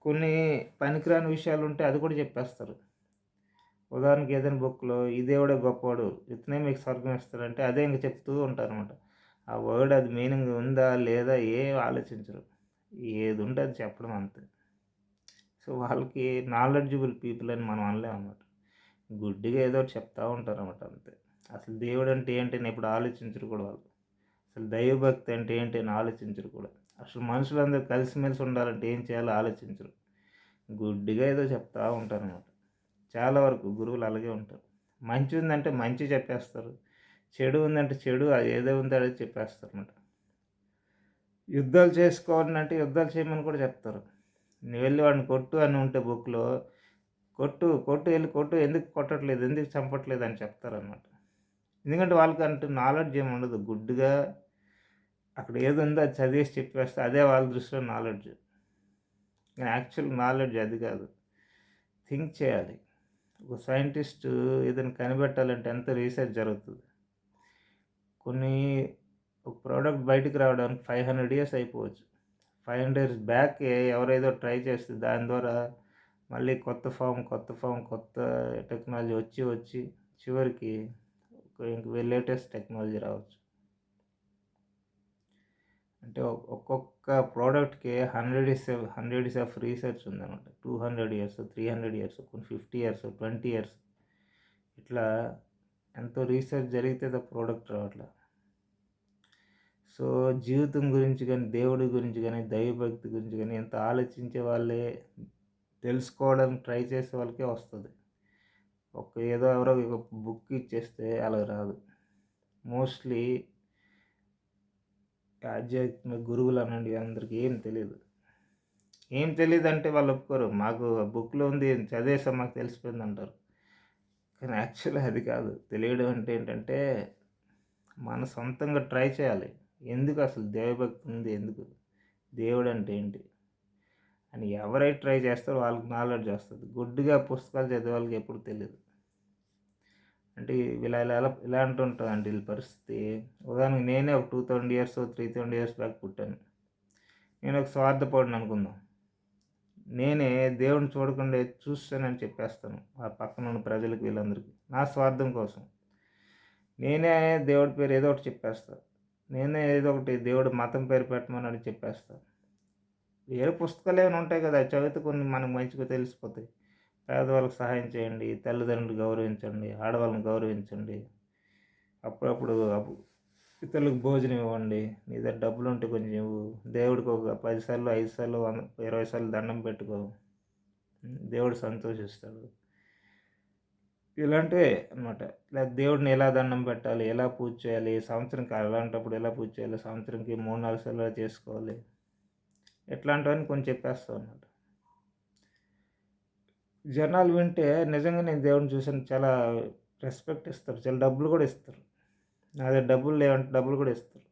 [SPEAKER 1] కొన్ని పనికిరాని విషయాలుంటే అది కూడా చెప్పేస్తారు. ఉదాహరణకి ఏదైనా బుక్‌లో ఈ దేవుడే గొప్పోడు, ఇతనే మీకు స్వర్గం ఇస్తాడంటే అదే ఇంక చెప్తూ ఉంటారనమాట. ఆ వర్డ్ అది మీనింగ్ ఉందా? లేదా? ఏం ఆలోచించరు. ఏదుంటే అది చెప్పడం అంతే. సో, వాళ్ళకి నాలెడ్జబుల్ పీపుల్ అని మనం అనలేమనమాట. గుడ్డిగా ఏదో ఒకటి చెప్తా ఉంటారనమాట అంతే. అసలు దేవుడంటే ఏంటి అని ఎప్పుడు ఆలోచించరు కూడా వాళ్ళు. అసలు దైవభక్తి అంటే ఏంటి అని ఆలోచించరు కూడా. అసలు మనుషులందరూ కలిసిమెలిసి ఉండాలంటే ఏం చేయాలో ఆలోచించరు. గుడ్డిగా ఏదో చెప్తా ఉంటారనమాట. చాలా వరకు గురువులు అలాగే ఉంటారు. మంచి ఉందంటే మంచి చెప్పేస్తారు. చెడు ఉందంటే చెడు అది ఏదో ఉందో అదే చెప్పేస్తారనమాట. యుద్ధాలు చేసుకోవాలంటే యుద్ధాలు చేయమని కూడా చెప్తారు. నువ్వు వెళ్ళి వాడిని కొట్టు అని ఉంటే బుక్‌లో కొట్టు, కొట్టు ఎళ్లి కొట్టు ఎందుకు కొట్టట్లేదు? ఎందుకు చంపట్లేదు అని చెప్తారనమాట. ఎందుకంటే వాళ్ళకంటూ నాలెడ్జ్ ఏమి ఉండదు. గుడ్డిగా అక్కడ ఏదుందో అది చదివేసి చెప్పేస్తే అదే వాళ్ళ దృష్టిలో నాలెడ్జ్. కానీ యాక్చువల్ నాలెడ్జ్ అది కాదు. థింక్ చేయాలి. ఒక సైంటిస్టు ఏదైనా కనిపెట్టాలంటే ఎంత రీసెర్చ్ జరుగుతది. కొన్ని ఒక ప్రోడక్ట్ బయటికి రావడానికి 500 ఇయర్స్ అయిపోవచ్చు. 500 ఇయర్స్ బ్యాకే ఎవరేదో ట్రై చేస్తే దాని ద్వారా మళ్ళీ కొత్త టెక్నాలజీ వచ్చి చివరికి ఇంక లేటెస్ట్ టెక్నాలజీ రావచ్చు. అంటే ఒక్కొక్క ప్రోడక్ట్‌కి 100 ఇయర్స్ ఆఫ్ రీసెర్చ్ ఉందన్నమాట. 200 ఇయర్స్, 300 ఇయర్స్, కొన్ని 50 ఇయర్స్, 20 ఇయర్స్ ఇట్లా ఎంతో రీసెర్చ్ జరిగితే తప్ప ప్రోడక్ట్ రావట్లా. సో, జీవితం గురించి గానీ, దేవుడి గురించి గానీ, దైవభక్తి గురించి గానీ ఎంత ఆలోచించే వాళ్ళే తెలుసుకోవడానికి ట్రై చేసే వాళ్ళకే వస్తది. ఏదో ఎవరో ఒక బుక్ ఇచ్చేస్తే అలా రాదు. మోస్ట్‌లీ ఆధ్యాత్మిక గురువులనండి అందరికి ఏం తెలీదు. ఏం తెలీదంటే వాళ్ళు ఒప్పుకోరు. మాకు బుక్‌లో ఉంది చదివేసాం మాకు తెలిసిపోయిందంటారు. కానీ యాక్చువల్లీ అది కాదు. తెలియడం అంటే ఏంటంటే మన సొంతంగా ట్రై చేయాలి. ఎందుకు అసలు దైవభక్తి ఉంది ఎందుకు? దేవుడంటే ఏంటి? అని ఎవరైతే ట్రై చేస్తారో వాళ్ళకి నాలెడ్జ్ వస్తది. గుడ్డిగా పుస్తకాలు చదివే వాళ్ళకి ఎప్పుడు తెలీదు. అంటే ఇలా అంటుంటారండి వీళ్ళ పరిస్థితి. ఉదాహరణకి నేనే ఒక 2000 ఇయర్స్, 3000 ఇయర్స్ బ్యాక్ పుట్టాను. నేను ఒక స్వార్థపరుడిని అనుకుందాం. నేనే దేవుడిని చూడకుండా చూసానని చెప్పేస్తాను. ఆ పక్కన ఉన్న ప్రజలకి వీళ్ళందరికీ. నా స్వార్థం కోసం. నేనే దేవుడి పేరు ఏదో ఒకటి చెప్పేస్తా. నేనే ఏదో ఒకటి దేవుడి మతం పేరు పెట్టమని చెప్పేస్తా. వేరే పుస్తకాలు ఏమైనా ఉంటాయి కదా! అవి చదివితే కొన్ని మనకు మంచిగా తెలిసిపోతాయి. పేదవాళ్ళకి సహాయం చేయండి, తల్లిదండ్రులు గౌరవించండి, ఆడవాళ్ళని గౌరవించండి. అప్పుడప్పుడు ఇతరులకు భోజనం ఇవ్వండి. నీ దగ్గర డబ్బులుంటే కొంచెం ఇవ్వు. దేవుడికి ఒక 10 సార్లు, 5 సార్లు, 20 సార్లు దండం పెట్టుకో. దేవుడు సంతోషిస్తాడు. ఇలాంటివే అనమాట. దేవుడిని ఎలా దండం పెట్టాలి? ఎలా పూజ చేయాలి? సంవత్సరంకి అలాంటప్పుడు ఎలా పూజ చేయాలి? సంవత్సరంకి 3, 4 సార్లు ఎలా చేసుకోవాలి? ఇట్లాంటివన్నీ కొన్ని చెప్పేస్తాం అనమాట. జనాలు వింటే నిజంగా నేను దేవుడిని చూసాను చాలా రెస్పెక్ట్ ఇస్తారు. చాలా డబ్బులు కూడా ఇస్తారు. నా దగ్గర డబ్బులు లేవంటే డబ్బులు కూడా ఇస్తారు.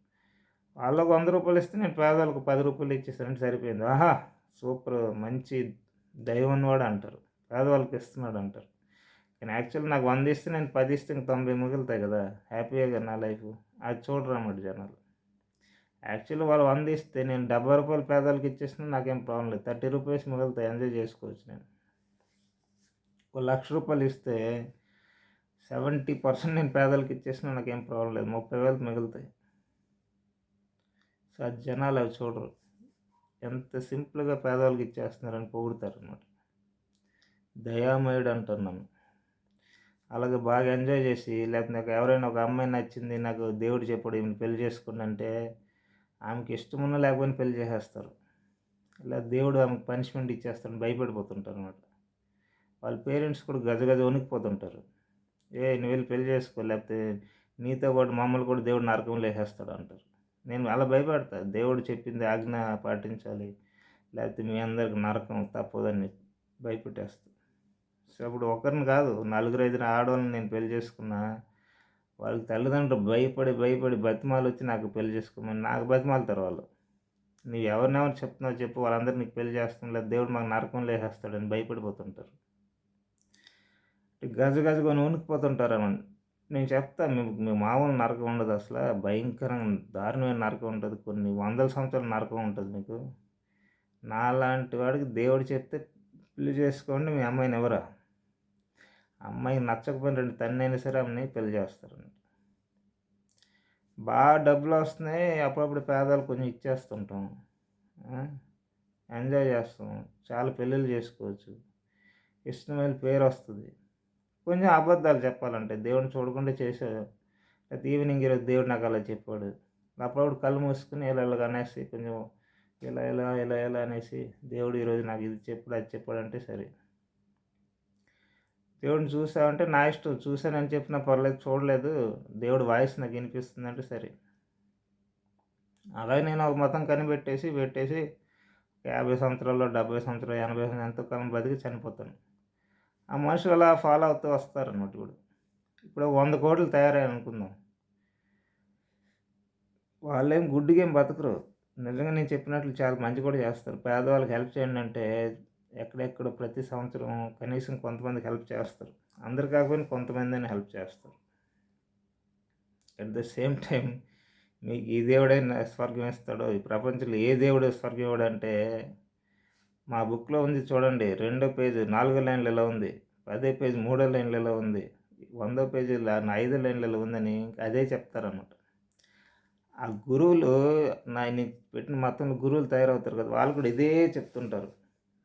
[SPEAKER 1] వాళ్ళకి రూ. 100 ఇస్తే నేను పేదవాళ్ళకి రూ. 10 ఇచ్చేసానంటే సరిపోయింది. ఆహా! సూపరు మంచి దయ ఉన్నవాడు అంటారు. పేదవాళ్ళకి ఇస్తున్నాడు అంటారు. కానీ యాక్చువల్లీ నాకు 100 ఇస్తే నేను 10 ఇస్తే ఇంక 90 మిగులుతాయి కదా! హ్యాపీయే నా లైఫు. అది చూడరన్నమాట జనాలు. యాక్చువల్లీ వాళ్ళు 100 ఇస్తే నేను రూ. 70 పేదవాళ్ళకి ఇచ్చేసినా నాకేం ప్రాబ్లమ్ లేదు. రూ. 30 మిగులుతాయి, ఎంజాయ్ చేసుకోవచ్చు నేను. ఓ రూ. 1,00,000 ఇస్తే 70% నేను పేదలకి ఇచ్చేసినా నాకేం ప్రాబ్లం లేదు. 30,000 మిగులుతాయి. సో, అది జనాలు అవి చూడరు. ఎంత సింపుల్‌గా పేదవాళ్ళకి ఇచ్చేస్తున్నారని పొగుడుతారనమాట. దయామయుడు అంటారు నన్ను. అలాగే బాగా ఎంజాయ్ చేసి, లేకపోతే నాకు ఎవరైనా ఒక అమ్మాయి నచ్చింది, నాకు దేవుడు చెప్పాడు ఈమెను పెళ్లి చేసుకోండి అంటే, ఆమెకి ఇష్టమున్నా లేకపోయినా పెళ్లి చేసేస్తారు. ఇలా దేవుడు ఆమెకు పనిష్మెంట్ ఇచ్చేస్తాడని భయపడిపోతుంటారనమాట. వాళ్ళ పేరెంట్స్ కూడా గజగజ వణికిపోతుంటారు. నువ్వు వెళ్ళి పెళ్లి చేసుకో, లేకపోతే నీతో పాటు మమ్మల్ని కూడా దేవుడు నరకంలో వేసేస్తాడు అంటారు. నేను అలా భయపడతా. దేవుడు చెప్పింది ఆజ్ఞ పాటించాలి, లేకపోతే మీ అందరికి నరకం తప్పదని భయపెట్టేస్తా. సో, అప్పుడు ఒకరిని కాదు, 4, 5 ఆడవాళ్ళని నేను పెళ్లి చేసుకున్నా, వాళ్ళ తల్లిదండ్రులు భయపడి బతిమాలొచ్చి నాకు పెళ్లి చేసుకోమని నాకు బతిమాలుతారు వాళ్ళు. నువ్వు ఎవరినెవరు చెప్తున్నావు చెప్పు, వాళ్ళందరూ నీకు పెళ్లి చేస్తాం, లేదా దేవుడు మాకు నరకంలో వేసేస్తాడని భయపడిపోతుంటారు. గజగజగా వణికిపోతుంటారనమాట. నేను చెప్తా, మీ మామూలు నరకం ఉండదు అసల, భయంకరంగా దారుణమైన నరకం ఉంటుంది. కొన్ని వందల సంవత్సరాల నరకం ఉంటుంది మీకు. నాలాంటి వాడికి దేవుడు చెప్తే పెళ్లి చేసుకోండి, మీ అమ్మాయిని ఎవరా? అమ్మాయికి నచ్చకపోయిన 2 తన్నైనా సరే ఆమెని పెళ్లి చేస్తారండి. బాగా డబ్బులు వస్తున్నాయి, అప్పుడప్పుడు పేదలు కొంచెం ఇచ్చేస్తుంటాం, ఎంజాయ్ చేస్తాం, చాలా పెళ్ళిళ్ళు చేసుకోవచ్చు, ఇష్టమైన పేరు వస్తుంది. కొంచెం అబద్ధాలు చెప్పాలంటే దేవుడిని చూడకుండా చేసావు, లేకపోతే ఈవినింగ్ ఈరోజు దేవుడు నాకు అలా చెప్పాడు, అప్పుడప్పుడు కళ్ళు మూసుకుని ఇలా అనేసి కొంచెం ఇలా అనేసి దేవుడు ఈరోజు నాకు ఇది చెప్పాడు అది చెప్పాడంటే సరే. దేవుడిని చూసావంటే నా ఇష్టం, చూశానని చెప్పినా పర్లేదు, చూడలేదు దేవుడు వాయిస్ నాకు వినిపిస్తుందంటే సరే. అలాగే నేను ఒక మతం పెట్టేసి 50 సంవత్సరాల్లో 70 సంవత్సరాలు 80 సంవత్సరాలు ఎంతో కాలం బతికి చనిపోతాను. ఆ మనుషులు అలా ఫాలో అవుతూ వస్తారన్నమాట. ఇప్పుడు 100 కోట్లు తయారయ్యాయి అనుకుందాం, వాళ్ళేం గుడ్డిగేం బతకరు. నిజంగా నేను చెప్పినట్లు చాలా మంచి కూడా చేస్తారు. పేదవాళ్ళకి హెల్ప్ చేయండి అంటే ఎక్కడెక్కడ ప్రతి సంవత్సరం కనీసం కొంతమందికి హెల్ప్ చేస్తారు. అందరు కాకపోయినా కొంతమందిని హెల్ప్ చేస్తారు. అట్ ద సేమ్ టైం మీకు ఈ దేవుడే స్వర్గం ఇస్తాడో, ఈ ప్రపంచంలో ఏ దేవుడు స్వర్గం ఇవ్వడంటే, మా బుక్లో ఉంది చూడండి, 2వ పేజీ 4 లైన్లు ఇలా ఉంది, 10వ పేజీ 3 లైన్లు ఇలా ఉంది, 100వ పేజీ 5 లైన్లు ఇలా ఉందని అదే చెప్తారన్నమాట. ఆ గురువులు నేను పెట్టిన మతంలో గురువులు తయారవుతారు కదా, వాళ్ళు కూడా ఇదే చెప్తుంటారు.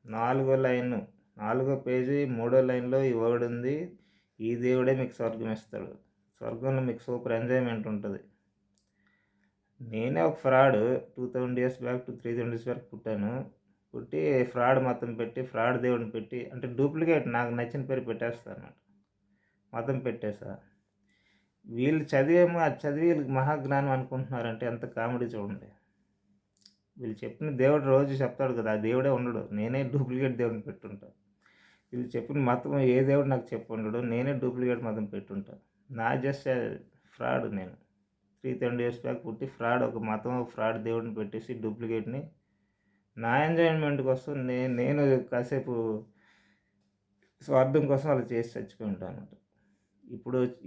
[SPEAKER 1] 4వ లైను 4వ పేజీ 3వ లైన్లో ఈ వర్డ్ ఉంది, ఈ దేవుడే మీకు స్వర్గం ఇస్తాడు, స్వర్గంలో మీకు సూపర్ ఎంజాయ్మెంట్ ఉంటుంది. నేనే ఒక fraud, 2000 years back to 3000 years back పుట్టి ఫ్రాడ్ మతం పెట్టి, ఫ్రాడ్ దేవుడిని పెట్టి, అంటే డూప్లికేట్ నాకు నచ్చిన పేరు పెట్టేస్తా అన్నమాట, మతం పెట్టేసా. వీళ్ళు చదివేమో, అది చదివి వీళ్ళకి మహాజ్ఞానం అనుకుంటున్నారంటే ఎంత కామెడీ చూడండి. వీళ్ళు చెప్పిన దేవుడు రోజు చెప్తాడు కదా, ఆ దేవుడే ఉండడు, నేనే డూప్లికేట్ దేవుడిని పెట్టుంటా. వీళ్ళు చెప్పిన మతం ఏ దేవుడు నాకు చెప్పి ఉండడు, నేనే డూప్లికేట్ మతం పెట్టుంటా. నా జస్ట్ ఫ్రాడ్ నేను. 300 ఇయర్స్ బ్యాక్ పుట్టి ఫ్రాడ్, ఒక మతం ఫ్రాడ్ దేవుడిని పెట్టేసి డూప్లికేట్ని నా ఎంజాయ్మెంట్ కోసం నేను కాసేపు స్వార్థం కోసం అలా చేసి చచ్చిపోయి ఉంటాను అనమాట.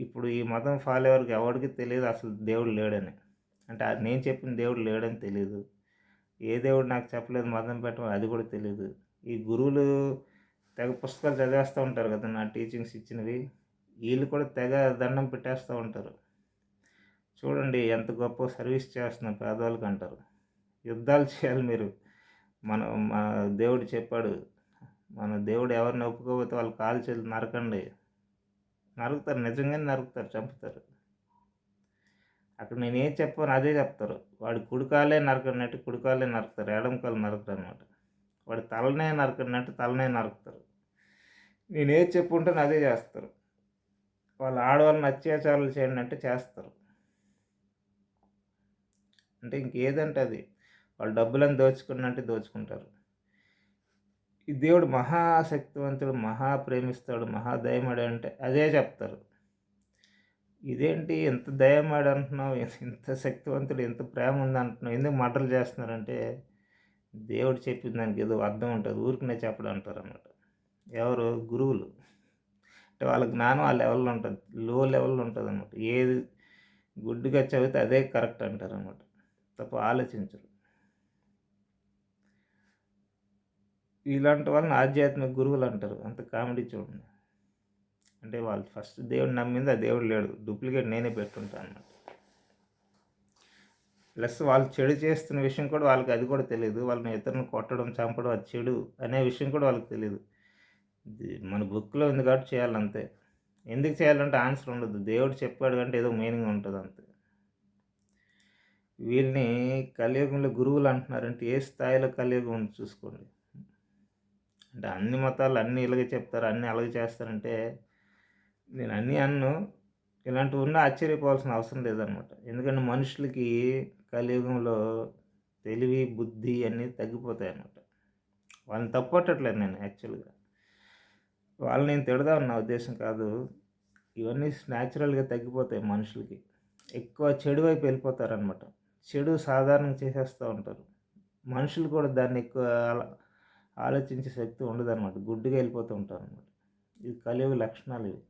[SPEAKER 1] ఇప్పుడు ఈ మతం ఫాలో అయ్యేవారికి ఎవరికి తెలియదు అసలు దేవుడు లేడని, అంటే నేను చెప్పిన దేవుడు లేడని తెలియదు, ఏ దేవుడు నాకు చెప్పలేదు మతం పెట్టమని అది కూడా తెలియదు. ఈ గురువులు తెగ పుస్తకాలు చదివేస్తూ ఉంటారు కదా నా టీచింగ్స్ ఇచ్చినవి, వీళ్ళు కూడా తెగ దండం పెట్టేస్తూ ఉంటారు. చూడండి ఎంత గొప్ప సర్వీస్ చేస్తున్నారు పేదవాళ్ళకి అంటారు. యుద్ధాలు చేయాలి మీరు. మన దేవుడు చెప్పాడు, మన దేవుడు ఎవరిని ఒప్పుకోకపోతే వాళ్ళు కాలు చేతులు నరకండి, నరుకుతారు, నిజంగానే నరుకుతారు, చంపుతారు. అక్కడ నేను ఏం చెప్పాను అదే చెప్తారు. వాడి కుడికాలే నరకనట్టు కుడికాలే నరుకుతారు, ఎడమ కాలు నరకరు అనమాట. వాడి తలనే నరకనట్టు తలనే నరుకుతారు. నేనేది చెప్పుంటాను అదే చేస్తారు. వాళ్ళు ఆడవాళ్ళని అత్యాచారాలు చేయండి అంటే చేస్తారు. అంటే ఇంకేదంటే అది, వాళ్ళు డబ్బులను దోచుకున్నట్టు దోచుకుంటారు. ఈ దేవుడు మహాశక్తివంతుడు, మహా ప్రేమిస్తాడు, మహాదయముడు అంటే అదే చెప్తారు. ఇదేంటి ఇంత దయామయుడు అంటున్నావు, ఇంత శక్తివంతుడు, ఇంత ప్రేమ ఉందంటున్నావు, ఎందుకు మర్డర్‌లు చేస్తున్నారంటే, దేవుడు చెప్పిన దానికి ఏదో అర్థం ఉంటది. ఊరికనే చెప్పడు అంటారనమాట. ఎవరు? గురువులు. అంటే వాళ్ళ జ్ఞానం ఆ లెవెల్‌లో ఉంటది. లో లెవెల్‌లో ఉంటదనమాట. ఏది గుడ్డిగా చదివితే అదే కరెక్ట్ అంటారనమాట. తప్ప ఆలోచించరు. ఇలాంటి వాళ్ళని ఆధ్యాత్మిక గురువులు అంటారు. అంత కామెడీ చూడండి. అంటే వాళ్ళు ఫస్ట్ దేవుడిని నమ్మింది ఆ దేవుడు లేడు. డూప్లికేట్ నేనే పెట్టుంటా అన్నమాట. ప్లస్ వాళ్ళు చెడు చేస్తున్న విషయం కూడా వాళ్ళకి అది కూడా తెలీదు. వాళ్ళని ఇతరులను కొట్టడం, చంపడం అది చెడు అనే విషయం కూడా వాళ్ళకి తెలీదు. ఇది మన బుక్‌లో ఉంది కాబట్టి చేయాలంతే. ఎందుకు చేయాలంటే ఆన్సర్ ఉండదు. దేవుడు చెప్పాడు అంటే ఏదో మీనింగ్ ఉంటదంతే. వీళ్ళని కలియుగంలో గురువులు అంటున్నారంటే ఏ స్థాయిలో కలియుగం ఉంది చూసుకోండి. అంటే అన్ని మతాలు అన్నీ ఇలాగే చెప్తారు, అన్నీ అలాగే చేస్తారంటే నేను అన్నీ అనను. ఇలాంటివున్నా ఆశ్చర్యపోవాల్సిన అవసరం లేదనమాట. ఎందుకంటే మనుషులకి కలియుగంలో తెలివి, బుద్ధి అన్నీ తగ్గిపోతాయన్నమాట. వాళ్ళని తప్పట్టట్లేదు నేను యాక్చువల్‌గా. వాళ్ళని నేను తిడదామని నా ఉద్దేశ్యం కాదు. ఇవన్నీ న్యాచురల్‌గా తగ్గిపోతాయి మనుషులకి. ఎక్కువ చెడు వైపు వెళ్ళిపోతారనమాట. చెడు సాధారణంగా చేసేస్తూ ఉంటారు. మనుషులు కూడా దాన్ని ఎక్కువ ఆలోచించే శక్తి ఉండదనమాట. గుడ్డిగా వెళ్ళిపోతూ ఉంటారనమాట. ఇది కలియుగ లక్షణాలివి.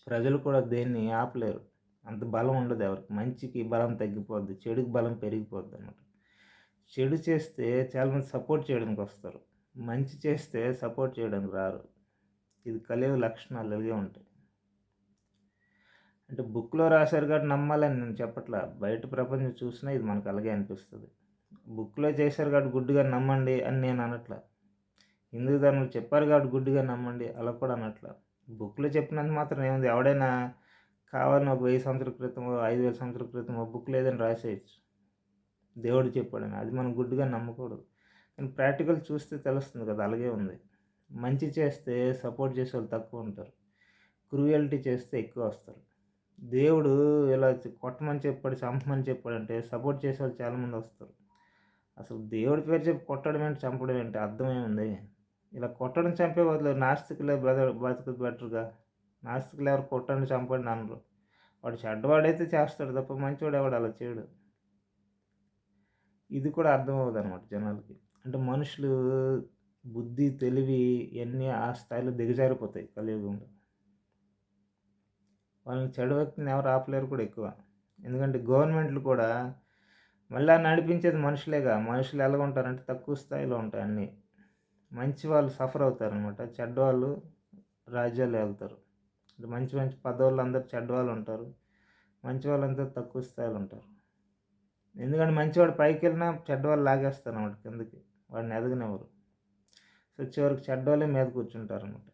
[SPEAKER 1] ప్రజలు కూడా దేన్ని ఆపలేరు. అంత బలం ఉండదు ఎవరికి. మంచికి బలం తగ్గిపోద్ది. చెడుకి బలం పెరిగిపోద్దనమాట. చెడు చేస్తే చాలామంది సపోర్ట్ చేయడానికొస్తారు. మంచి చేస్తే సపోర్ట్ చేయడానికి రారు. ఇది కలియుగ లక్షణాలు ఇవే ఉంటాయి. అంటే బుక్‌లో రాశారు కాబట్టి నమ్మాలని నేను చెప్పట్లా. బయట ప్రపంచం చూసినా ఇది మనకు అలాగే అనిపిస్తది. బుక్‌లో చేశారు కాబట్టి గుడ్డిగా నమ్మండి అని నేను అనట్లా. హిందూ ధర్మంలో చెప్పారు కాబట్టి గుడ్డిగా నమ్మండి అలా కూడా అనట్లా. బుక్‌లో చెప్పినంత మాత్రాన ఏముంది? ఎవడైనా కావాలని ఒక 1000 సంవత్సరాల క్రితమో, 5000 సంవత్సరాల క్రితమో బుక్‌లో ఏదైనా రాసేయొచ్చు. దేవుడు చెప్పాడని. అది మనం గుడ్డిగా నమ్మకూడదు. కానీ ప్రాక్టికల్ చూస్తే తెలుస్తుంది కదా! అలాగే ఉంది. మంచి చేస్తే సపోర్ట్ చేసేవాళ్ళు తక్కువుంటారు. క్రూయల్టీ చేస్తే ఎక్కువొస్తారు. దేవుడు ఇలా కొట్టమని చెప్పాడు, చంపమని చెప్పాడంటే సపోర్ట్ చేసేవాళ్ళు చాలామందొస్తారు. అసలు దేవుడి పేరు చెప్పి కొట్టడం ఏంటి, చంపడం ఏంటి అర్థం ఏముంది? ఇలా కొట్టడం, చంపే బదులు నాస్తికులే బతుకుడు బెటర్‌గా. నాస్తికులు ఎవరు కొట్టండి, చంపండి అనరు. వాడు చెడ్డవాడైతే చేస్తాడు తప్ప మంచోడు ఎవడు అలా చేయడు. ఇది కూడా అర్థమవ్వదనమాట జనాలకి. అంటే మనుషులు బుద్ధి, తెలివి ఇయన్నీ ఆ స్థాయిలో దిగజారిపోతాయి కలియుగంలో. వాళ్ళని చెడు వ్యక్తిని ఎవరు ఆపలేరు కూడా ఎక్కువ. ఎందుకంటే గవర్నమెంట్‌లు కూడా మళ్ళా నడిపించేది మనుషులేగా. మనుషులు ఎలాగుంటారంటే తక్కువ స్థాయిలో ఉంటాయి అన్నీ. మంచి వాళ్ళు సఫర్ అవుతారనమాట. చెడ్డవాళ్ళు రాజ్యాల్లో ఎళ్తారు. అంటే మంచి మంచి పదవులందరూ చెడ్డవాళ్ళుంటారు. మంచి వాళ్ళందరూ తక్కువ స్థాయిలో ఉంటారు. ఎందుకంటే మంచివాడు పైకెళ్ళినా చెడ్డవాళ్ళు లాగేస్తారనమాట కిందకి. వాడిని ఎదగనివ్వరు. సో, చివరికి చెడ్డోళ్ళే మీద కూర్చుంటారనమాట.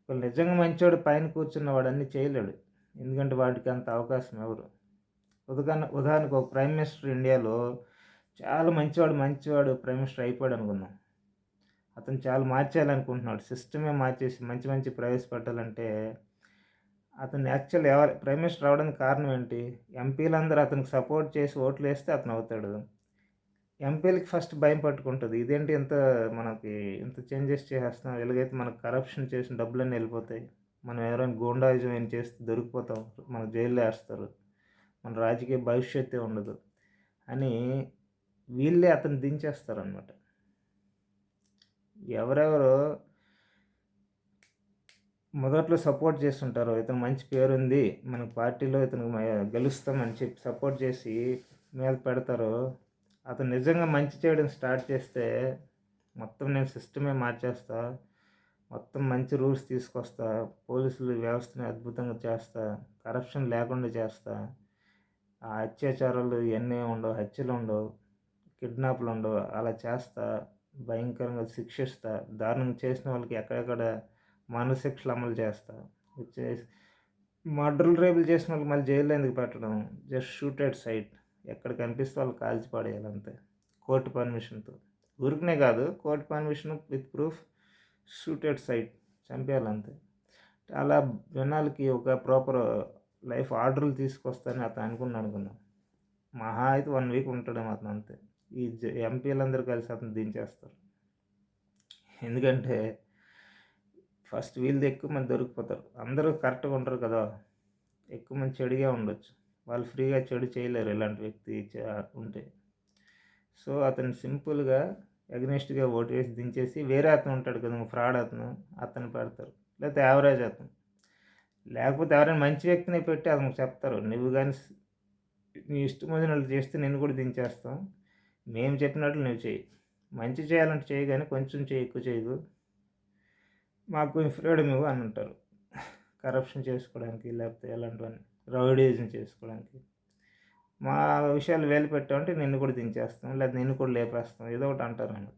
[SPEAKER 1] ఒకవేళ నిజంగా మంచోడు పైన కూర్చున్నవాడు అన్నీ చేయలేడు. ఎందుకంటే వాడికి అంత అవకాశం ఇవ్వరు. ఉదాహరణకు ఒక ప్రైమ్ మినిస్టర్ ఇండియాలో చాలా మంచివాడు ప్రైమ్ మినిస్టర్ అయిపోయాడు అనుకుందాం. అతను చాలా మార్చేయాలనుకుంటున్నాడు. సిస్టమే మార్చేసి మంచి మంచి ప్రవేశపెట్టాలంటే అతను యాక్చువల్ ప్రైమ్ మినిస్టర్ అవ్వడానికి కారణం ఏంటి? ఎంపీలందరూ అతనికి సపోర్ట్ చేసి ఓట్లేస్తే అతను అవుతాడు. ఎంపీలకి ఫస్ట్ భయం పట్టుకుంటది. ఇదేంటి మనకి ఇంత చేంజెస్ చేసేస్తున్నాం. ఇలాగైతే మనకు కరప్షన్ చేసిన డబ్బులన్నీ ఎళ్ళిపోతాయి. మనం ఎవరైనా గూండాయిజం ఏమైనా చేస్తే దొరికిపోతాం. మనకు జైల్‌లో ఏస్తారు. మన రాజకీయ భవిష్యత్తే ఉండదు అని వీళ్ళే అతన్ని దించేస్తారనమాట. ఎవరెవరో మొదట్లో సపోర్ట్ చేస్తుంటారో, ఇతను మంచి పేరుంది, మన పార్టీలో ఇతను గెలుస్తామని చెప్పి సపోర్ట్ చేసి మీద పెడతారో, అతను నిజంగా మంచి చేయడం స్టార్ట్ చేస్తే, మొత్తం నేను సిస్టమే మార్చేస్తా, మొత్తం మంచి రూల్స్ తీసుకొస్తా, పోలీసులు వ్యవస్థని అద్భుతంగా చేస్తా, కరప్షన్ లేకుండా చేస్తా, ఆ అత్యాచారాలు ఇయన్నీ ఉండవు, హత్యలుండవు, కిడ్నాప్‌లుండవు, అలా చేస్తా, భయంకరంగా శిక్షిస్తా, దారుణంగా చేసిన వాళ్ళకి ఎక్కడెక్కడ మరణశిక్షలు అమలు చేస్తా. చేసి మర్డర్‌లు, రేపులు చేసిన వాళ్ళకి మళ్ళీ జైల్‌లో ఎందుకు పెట్టడం? Just shoot at sight. ఎక్కడ కనిపిస్తే వాళ్ళు కాల్చి పడేయాలి అంతే. కోర్ట్ పర్మిషన్‌తో. ఊరికనే కాదు, court permission with proof shoot at sight. చంపేయాలంతే. అలా జనాలకి ఒక ప్రాపర్ లైఫ్ ఆర్డర్‌లు తీసుకొస్తానని అతను అనుకున్నాం. మహా అయితే 1 వీక్ ఉంటాడేమో అతను అంతే. ఈ ఎంపీలందరూ కలిసి అతన్ని దించేస్తారు. ఎందుకంటే ఫస్ట్ వీళ్ళది ఎక్కువ మంది దొరికిపోతారు. అందరూ కరెక్ట్‌గా ఉండరు కదా! ఎక్కువ మంది చెడుగే ఉండొచ్చు. వాళ్ళు ఫ్రీగా చెడు చేయలేరు ఇలాంటి వ్యక్తి ఉంటే. సో, అతను సింపుల్‌గా ఎగనెస్ట్‌గా ఓటేసి దించేసి వేరే అతను ఉంటాడు కదా! ఫ్రాడ్ అతను, అతన్ని పెడతారు. లేకపోతే యావరేజ్ అతను. లేకపోతే ఎవరైనా మంచి వ్యక్తిని పెట్టి అతనికి చెప్తారు. నువ్వు గాని నీ ఇష్టం వచ్చినట్లు చేస్తే నిన్ను కూడా దించేస్తాం. మేము చెప్పినట్లు నువ్వు చెయ్యి. మంచి చేయాలంటే చెయ్యి గానీ కొంచెం చెయ్యి, ఎక్కువ చేయకు. మాకు కొంచెం ఫ్రీడమ్ ఇవ్వు అని అంటారు. కరప్షన్ చేసుకోవడానికి లేకపోతే ఇలాంటివన్నీ. రౌడీయిజం చేసుకోవడానికి. మా విషయాలు వేలు పెట్టావంటే నిన్ను కూడా దించేస్తాం. లేదా నిన్ను కూడా లేపేస్తాం. ఏదో ఒకటి అంటారనమాట.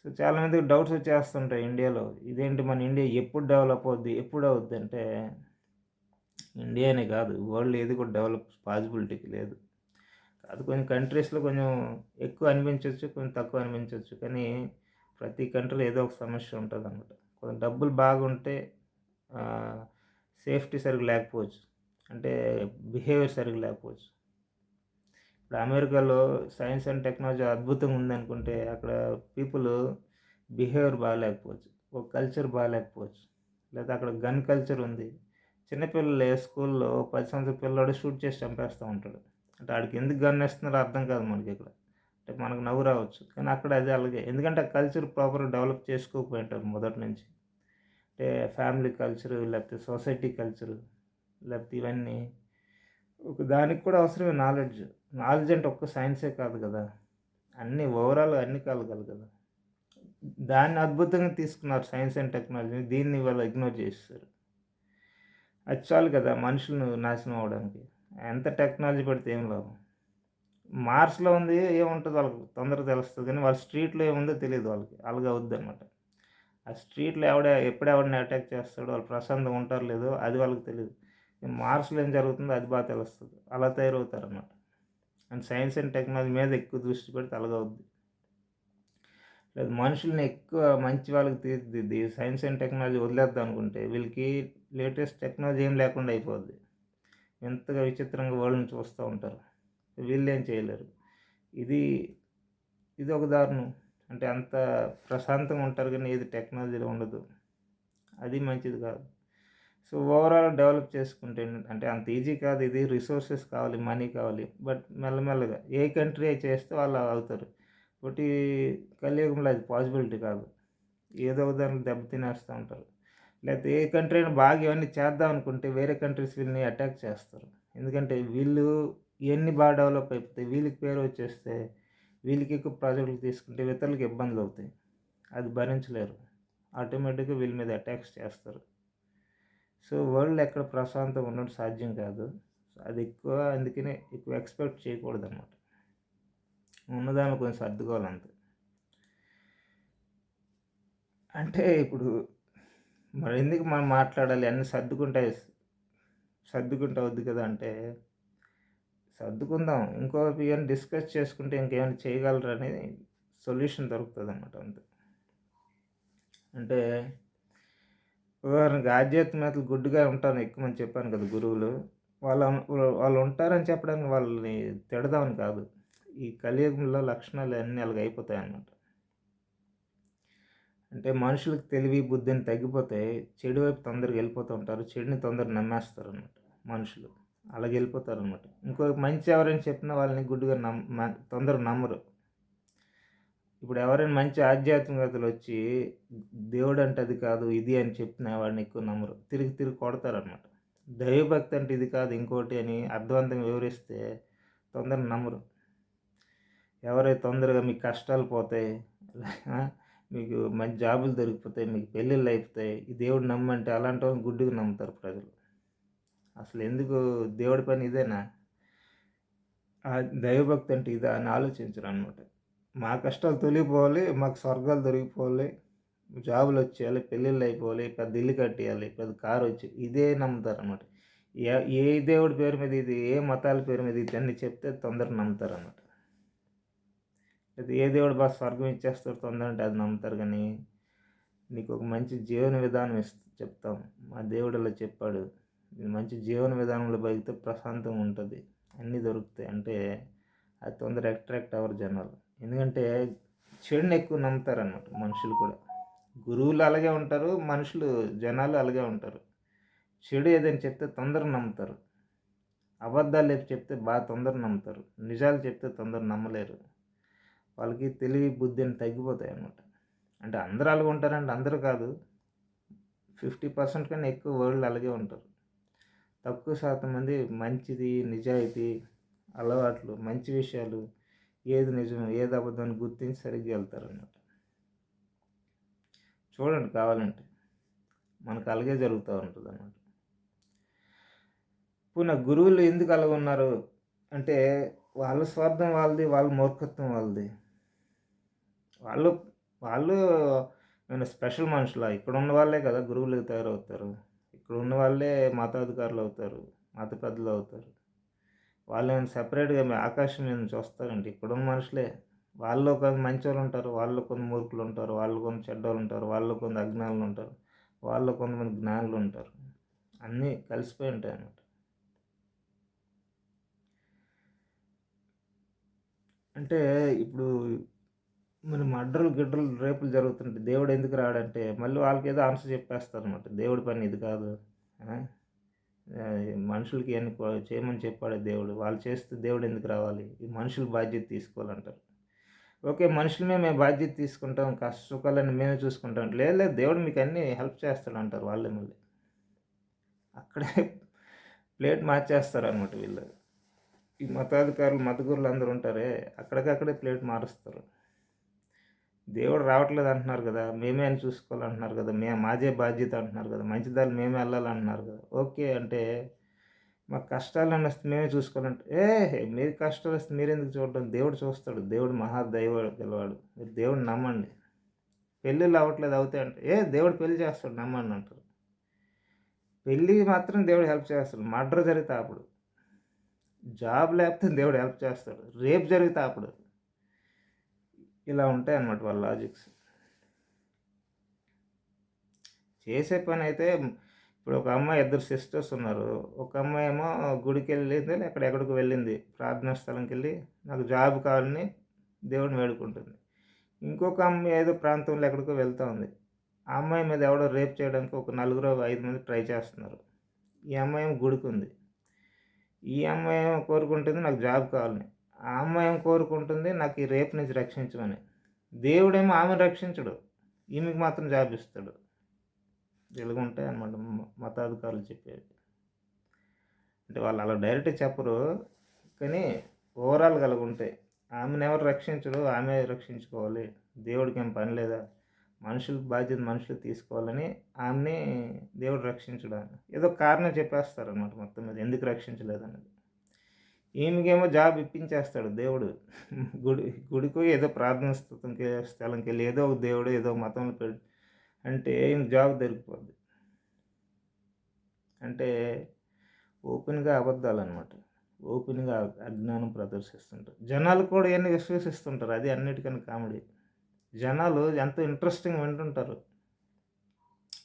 [SPEAKER 1] సో, చాలామందికి డౌట్స్ వచ్చేస్తుంటాయి ఇండియాలో. ఇదేంటి మన ఇండియా ఎప్పుడు డెవలప్ అవుద్ది? ఎప్పుడు అవుద్దంటే ఇండియానే కాదు వరల్డ్ ఏది కూడా డెవలప్ పాసిబిలిటీకి లేదు. అది కొంచెం కంట్రీస్‌లో కొంచెం ఎక్కువ అనిపించొచ్చు. కొంచెం తక్కువ అనిపించొచ్చు. కానీ ప్రతి కంట్రీలో ఏదో ఒక సమస్య ఉంటదనమాట. కొంచెం డబ్బులు బాగుంటే ఆహ్, సేఫ్టీ సరిగ్గా లేకపోవచ్చు. అంటే బిహేవియర్ సరిగ్గా లేకపోవచ్చు. ఇప్పుడు అమెరికాలో సైన్స్ అండ్ టెక్నాలజీ అద్భుతంగా ఉందనుకుంటే అక్కడ పీపుల్ బిహేవియర్ బాలేకపోవచ్చు. ఒక కల్చర్ బాలేకపోవచ్చు. లేదా అక్కడ గన్ కల్చర్ ఉంది. చిన్న పిల్లలే స్కూల్‌లో 10 సంవత్సరాల పిల్లోడు షూట్ చేసి చంపేస్తా ఉంటాడు. అంటే ఆడికి ఎందుకు గన్ ఇస్తున్నారో అర్థం కాదు మనకిక్కడ. అంటే మనకు నవ్వు రావచ్చు. కానీ అక్కడ అది అలాగే. ఎందుకంటే ఆ కల్చర్ ప్రాపర్‌గా డెవలప్ చేసుకోకపోయుంటారు మొదటి నుంచి. అంటే ఫ్యామిలీ కల్చరు లేకపోతే సొసైటీ కల్చరు లేకపోతే ఇవన్నీ దానికి కూడా అవసరమే నాలెడ్జ్. నాలెడ్జ్ అంటే ఒక్క సైన్సే కాదు కదా! అన్నీ ఓవరాల్‌గా అన్నీ కలగాలి కదా! దాన్ని అద్భుతంగా తీసుకున్నారు సైన్స్ అండ్ టెక్నాలజీని. దీన్ని ఇవాళ ఇగ్నోర్ చేసేసారు. అది చాలు కదా మనుషులను నాశనం అవ్వడానికి. ఎంత టెక్నాలజీ పెడితే ఏం లాభం? మార్స్‌లో ఉంది ఏముంటది వాళ్ళకి తొందరగా తెలుస్తది కానీ వాళ్ళ స్ట్రీట్‌లో ఏముందో తెలీదు వాళ్ళకి. అలాగే అవుద్దనమాట. ఆ స్ట్రీట్‌లో ఎప్పుడు ఎవడిని అటాక్ చేస్తాడో, వాళ్ళు ప్రశాంతంగా ఉంటారో లేదో అది వాళ్ళకి తెలీదు. మార్స్‌లో ఏం జరుగుతుందో అది బాగా తెలుస్తది. అలా తయారవుతారనమాట. అండ్ సైన్స్ అండ్ టెక్నాలజీ మీద ఎక్కువ దృష్టి పెడితే అలాగే అవుద్ది. లేదు మనుషుల్ని ఎక్కువ మంచి వాళ్ళకి తీర్చిదిద్ది సైన్స్ అండ్ టెక్నాలజీ వదిలేద్దాం అనుకుంటే వీళ్ళకి లేటెస్ట్ టెక్నాలజీ ఏం లేకుండా అయిపోద్ది. వింతగా విచిత్రంగా వరల్డ్‌ని చూస్తూ ఉంటారు. వీళ్ళేం చేయలేరు. ఇది ఇది ఒక దారుణం. అంటే అంత ప్రశాంతంగా ఉంటారు గానీ ఏది టెక్నాలజీలో ఉండదు. అది మంచిది కాదు. సో, ఓవరాల్ డెవలప్ చేసుకుంటే అంటే అంత ఈజీ కాదు ఇది. రిసోర్సెస్ కావాలి, మనీ కావాలి. బట్ మెల్లమెల్లగా ఏ కంట్రీ చేస్తే వాళ్ళు అవుతారు. ఒకటి కలియుగంలో అది పాసిబిలిటీ కాదు. ఏదో ఒక దాంట్లో దెబ్బ తినేస్తా ఉంటారు. లేకపోతే ఏ కంట్రీ అయినా బాగా ఇవన్నీ చేద్దాం అనుకుంటే వేరే కంట్రీస్ వీళ్ళని అటాక్ చేస్తారు. ఎందుకంటే వీళ్ళు ఇయన్నీ బాగా డెవలప్ అయిపోతాయి. వీళ్ళకి పేరు వచ్చేస్తే వీళ్ళకి ఎక్కువ ప్రాజెక్టులు తీసుకుంటే ఇతరులకి ఇబ్బందులవుతాయి. అది భరించలేరు. ఆటోమేటిక్‌గా వీళ్ళ మీద అటాక్స్ చేస్తారు. సో, వరల్డ్ ఎక్కడ ప్రశాంతంగా ఉండడం సాధ్యం కాదు. అది ఎక్కువ అందుకనే ఎక్కువ ఎక్స్‌పెక్ట్ చేయకూడదనమాట. ఉన్నదాన్ని కొంచెం సర్దుకోవాలంతే. అంటే ఇప్పుడు మరెందుకు మనం మాట్లాడాలి అన్నీ సర్దుకుంటే అవుద్ది కదా! అంటే సర్దుకుందాం. ఇవన్నీ డిస్కస్ చేసుకుంటే ఇంకేమైనా చేయగలరని సొల్యూషన్ దొరుకుతదనమాట అంతే. అంటే ఉదాహరణకి ఆధ్యాత్మికతలు గుడ్డిగా ఉంటారని ఎక్కువ మంది చెప్పాను కదా గురువులు. వాళ్ళ వాళ్ళు ఉంటారని చెప్పడానికి వాళ్ళని తిడదామని కాదు. ఈ కలియుగంలో లక్షణాలు అన్నీ అలాగ అయిపోతాయన్నమాట. అంటే మనుషులకు తెలివి, బుద్ధని తగ్గిపోతే చెడు వైపు తొందరగా వెళ్ళిపోతూ ఉంటారు. చెడుని తొందరగా నమ్మేస్తారనమాట మనుషులు. అలాగెళ్ళిపోతారనమాట. ఇంకో మంచి ఎవరైనా చెప్పినా వాళ్ళని గుడ్డిగా తొందరగా నమ్మరు. ఇప్పుడు ఎవరైనా మంచి ఆధ్యాత్మికతలొచ్చి దేవుడంటే అది కాదు, ఇది అని చెప్పినా వాడిని ఎక్కువ నమ్మరు. తిరిగి తిరిగి కొడతారనమాట. దైవభక్తి అంటే ఇది కాదు ఇంకోటి అని అర్థవంతంగా వివరిస్తే తొందరగా నమ్మరు. ఎవరైతే తొందరగా మీ కష్టాలు పోతాయి, ఆ! మీకు మంచి జాబులు దొరికిపోతాయి, మీకు పెళ్ళిళ్ళు అయిపోతాయి, ఈ దేవుడిని నమ్మంటే అలాంటి వాళ్ళని గుడ్డిగా నమ్ముతారు ప్రజలు. అసలెందుకు దేవుడి పని ఇదేనా? దైవభక్తి అంటే ఇదా అని ఆలోచించరనమాట. మా కష్టాలు తొలగిపోవాలి, మాకు స్వర్గాలు దొరికిపోవాలి, జాబులొచ్చేయాలి, పెళ్ళిళ్ళయిపోవాలి, పెద్ద ఇల్లు కట్టేయాలి, పెద్ద కారొచ్చి ఇదే నమ్ముతారనమాట. ఏ ఏ దేవుడి పేరు మీద ఇది, ఏ మతాల పేరు మీద ఇదన్నీ చెప్తే తొందరగా నమ్ముతారనమాట. అయితే ఏ దేవుడు స్వర్గం ఇచ్చేస్తాడు తొందర అంటే అది నమ్ముతారు గానీ, నీకొక మంచి జీవన విధానం చెప్తాం. మా దేవుడు ఇలా చెప్పాడు. మంచి జీవన విధానంలో బతికితే ప్రశాంతంగా ఉంటది. అన్నీ దొరుకుతాయి. అంటే అది తొందరగా అట్రాక్ట్ అవ్వరు జనాలు. ఎందుకంటే చెడుని ఎక్కువ నమ్ముతారనమాట మనుషులు కూడా. గురువులు అలాగే ఉంటారు. జనాలు అలాగే ఉంటారు. చెడు ఏదైనా చెప్తే తొందరగా నమ్ముతారు. అబద్ధాలు చెప్తే తొందరగా నమ్ముతారు. నిజాలు చెప్తే తొందరగా నమ్మలేరు. వాళ్ళకి తెలివి, బుద్ధి అని తగ్గిపోతాయన్నమాట. అంటే అందరూ అలాగే ఉంటారంటే అందరూ కాదు. 50% కన్నా ఎక్కువ వరల్డ్‌లో అలాగే ఉంటారు. తక్కువ శాతం మంది మంచిది, నిజాయితీ, అలవాట్లు, మంచి విషయాలు, ఏది నిజం, ఏది అబద్ధం అని గుర్తించి సరిగ్గా వెళ్తారన్నమాట. చూడండి కావాలంటే. మనకు అలాగే జరుగుతూ ఉంటదన్నమాట. పోనీ గురువులు ఎందుకు అలాగున్నారు అంటే, వాళ్ళ స్వార్థం వాళ్ళది, వాళ్ళ మూర్ఖత్వం వాళ్ళది. వాళ్ళు వాళ్ళు ఏమైనా స్పెషల్ మనుషులా? ఇక్కడున్న వాళ్ళే కదా గురువులుగా తయారవుతారు. ఇక్కడున్న వాళ్ళే మతాధికారులు అవుతారు. మత పెద్దలు అవుతారు. వాళ్ళేమైనా సెపరేట్‌గా ఆకాశం మీద నుంచి వస్తారండి. ఇక్కడున్న మనుషులే. వాళ్ళలో కొంత మంచోళ్ళుంటారు. వాళ్ళలో కొంత మూర్ఖులుంటారు. వాళ్ళలో కొంత చెడ్డోళ్ళుంటారు. వాళ్ళలో కొంత అజ్ఞానులుంటారు. వాళ్ళలో కొంతమంది జ్ఞానులుంటారు. అన్నీ కలిసిపోయి ఉంటాయన్నమాట. అంటే ఇప్పుడు మరి మర్డర్‌లు, గిడ్డర్‌లు, రేపులు జరుగుతుంటే దేవుడెందుకు రాడంటే, మళ్ళీ వాళ్ళకేదో ఆన్సర్ చెప్పేస్తారనమాట. దేవుడి పని ఇది కాదు. ఆ! మనుషులకి ఇయన్నీ చేయమని చెప్పాడు దేవుడు. వాళ్ళు చేస్తే దేవుడెందుకు రావాలి? ఈ మనుషులు బాధ్యత తీసుకోవాలంటారు. ఓకే. మనుషులమే మేము బాధ్యత తీసుకుంటాం. కష్ట సుఖాలన్నీ మేమే చూసుకుంటాం. లేదు లేదు దేవుడు మీకన్నీ హెల్ప్ చేస్తాడంటారు వాళ్ళే మళ్ళీ. అక్కడే ప్లేట్ మార్చేస్తారనమాట వీళ్ళు. ఈ మతాధికారులు, మత గురులు అందరూ ఉంటారే, అక్కడికక్కడే ప్లేట్ మారుస్తారు. దేవుడు రావట్లేదు అంటున్నారు కదా! మేమే అని చూసుకోవాలంటున్నారు కదా! మాదే బాధ్యత అంటున్నారు కదా! మంచి దారిలో మేమే ఎళ్ళాలంటున్నారు కదా! ఓకే. అంటే మాకు కష్టాలన్నా వస్తే మేమే చూసుకోవాలంటే, మీకు కష్టాలొస్తే మీరెందుకు చూడడం? దేవుడు చూస్తాడు. దేవుడు మహా దయ గలవాడు. మీరు దేవుడిని నమ్మండి. పెళ్ళిళ్ళు అవ్వట్లేదు అవుతాయి అంటే, దేవుడు పెళ్లి చేస్తాడు నమ్మండి అంటారు. పెళ్ళికి మాత్రం దేవుడు హెల్ప్ చేస్తాడు. మర్డర్ జరిగితే ఆపడు. జాబ్ లేకపోతే దేవుడు హెల్ప్ చేస్తాడు. రేప్ జరిగితే ఆపడు. ఇలా ఉంటాయన్నమాట వాళ్ళ లాజిక్స్. చేసే పనైతే ఇప్పుడు ఒక అమ్మాయి, ఇద్దరు సిస్టర్స్ ఉన్నారు. ఒక అమ్మాయేమో గుడికెళ్ళింది, ఎక్కడికో వెళ్ళింది. ప్రార్థనా స్థలంకెళ్ళి నాకు జాబ్ కావాలని దేవుడిని వేడుకుంటుంది. ఇంకొక అమ్మాయి ఏదో ప్రాంతంలో ఎక్కడికో వెళ్తా ఉంది. ఆ అమ్మాయి మీద ఎవడో రేప్ చేయడానికి ఒక నలుగురో, 5 మంది ట్రై చేస్తున్నారు. ఈ అమ్మాయేమో గుడికుంది. ఈ అమ్మాయేమో కోరుకుంటుంది నాకు జాబ్ కావాలని. ఆ అమ్మాయేమో కోరుకుంటుంది నాకు ఈ రేప్ నుంచి రక్షించమని. దేవుడేమో ఆమెను రక్షించడు. ఈమెకి మాత్రం జాబ్ ఇస్తాడు. ఇలాగుంటాయన్నమాట మతాధికారులు చెప్పేవి. అంటే వాళ్ళు అలా డైరెక్ట్‌గా చెప్పరు. కానీ ఓవరాల్‌గా అలాగుంటాయి. ఆమెనెవరు రక్షించరు. ఆమె రక్షించుకోవాలి. దేవుడికేం పని లేదా? మనుషుల బాధ్యత మనుషులు తీసుకోవాలని ఆమెని దేవుడు రక్షించడు. ఏదో కారణం చెప్పేస్తారనమాట మొత్తం మీద ఎందుకు రక్షించలేదన్నది. ఈమెకేమో జాబ్ ఇప్పించేస్తాడు దేవుడు. గుడికో ఏదో ప్రార్థనా స్థలంకెళ్ళి ఏదో ఒక దేవుడు ఏదో మతంలో అంటే ఈమెకి జాబ్ దొరికిపోద్ది. అంటే ఓపెన్‌గా అబద్ధాలనమాట. ఓపెన్‌గా అజ్ఞానం ప్రదర్శిస్తుంటారు. జనాలు కూడా ఇయన్నీ విశ్వసిస్తుంటారు. అది అన్నిటికన్నా కామెడీ. జనాలు ఎంతో ఇంట్రెస్టింగ్‌గా వింటుంటారు.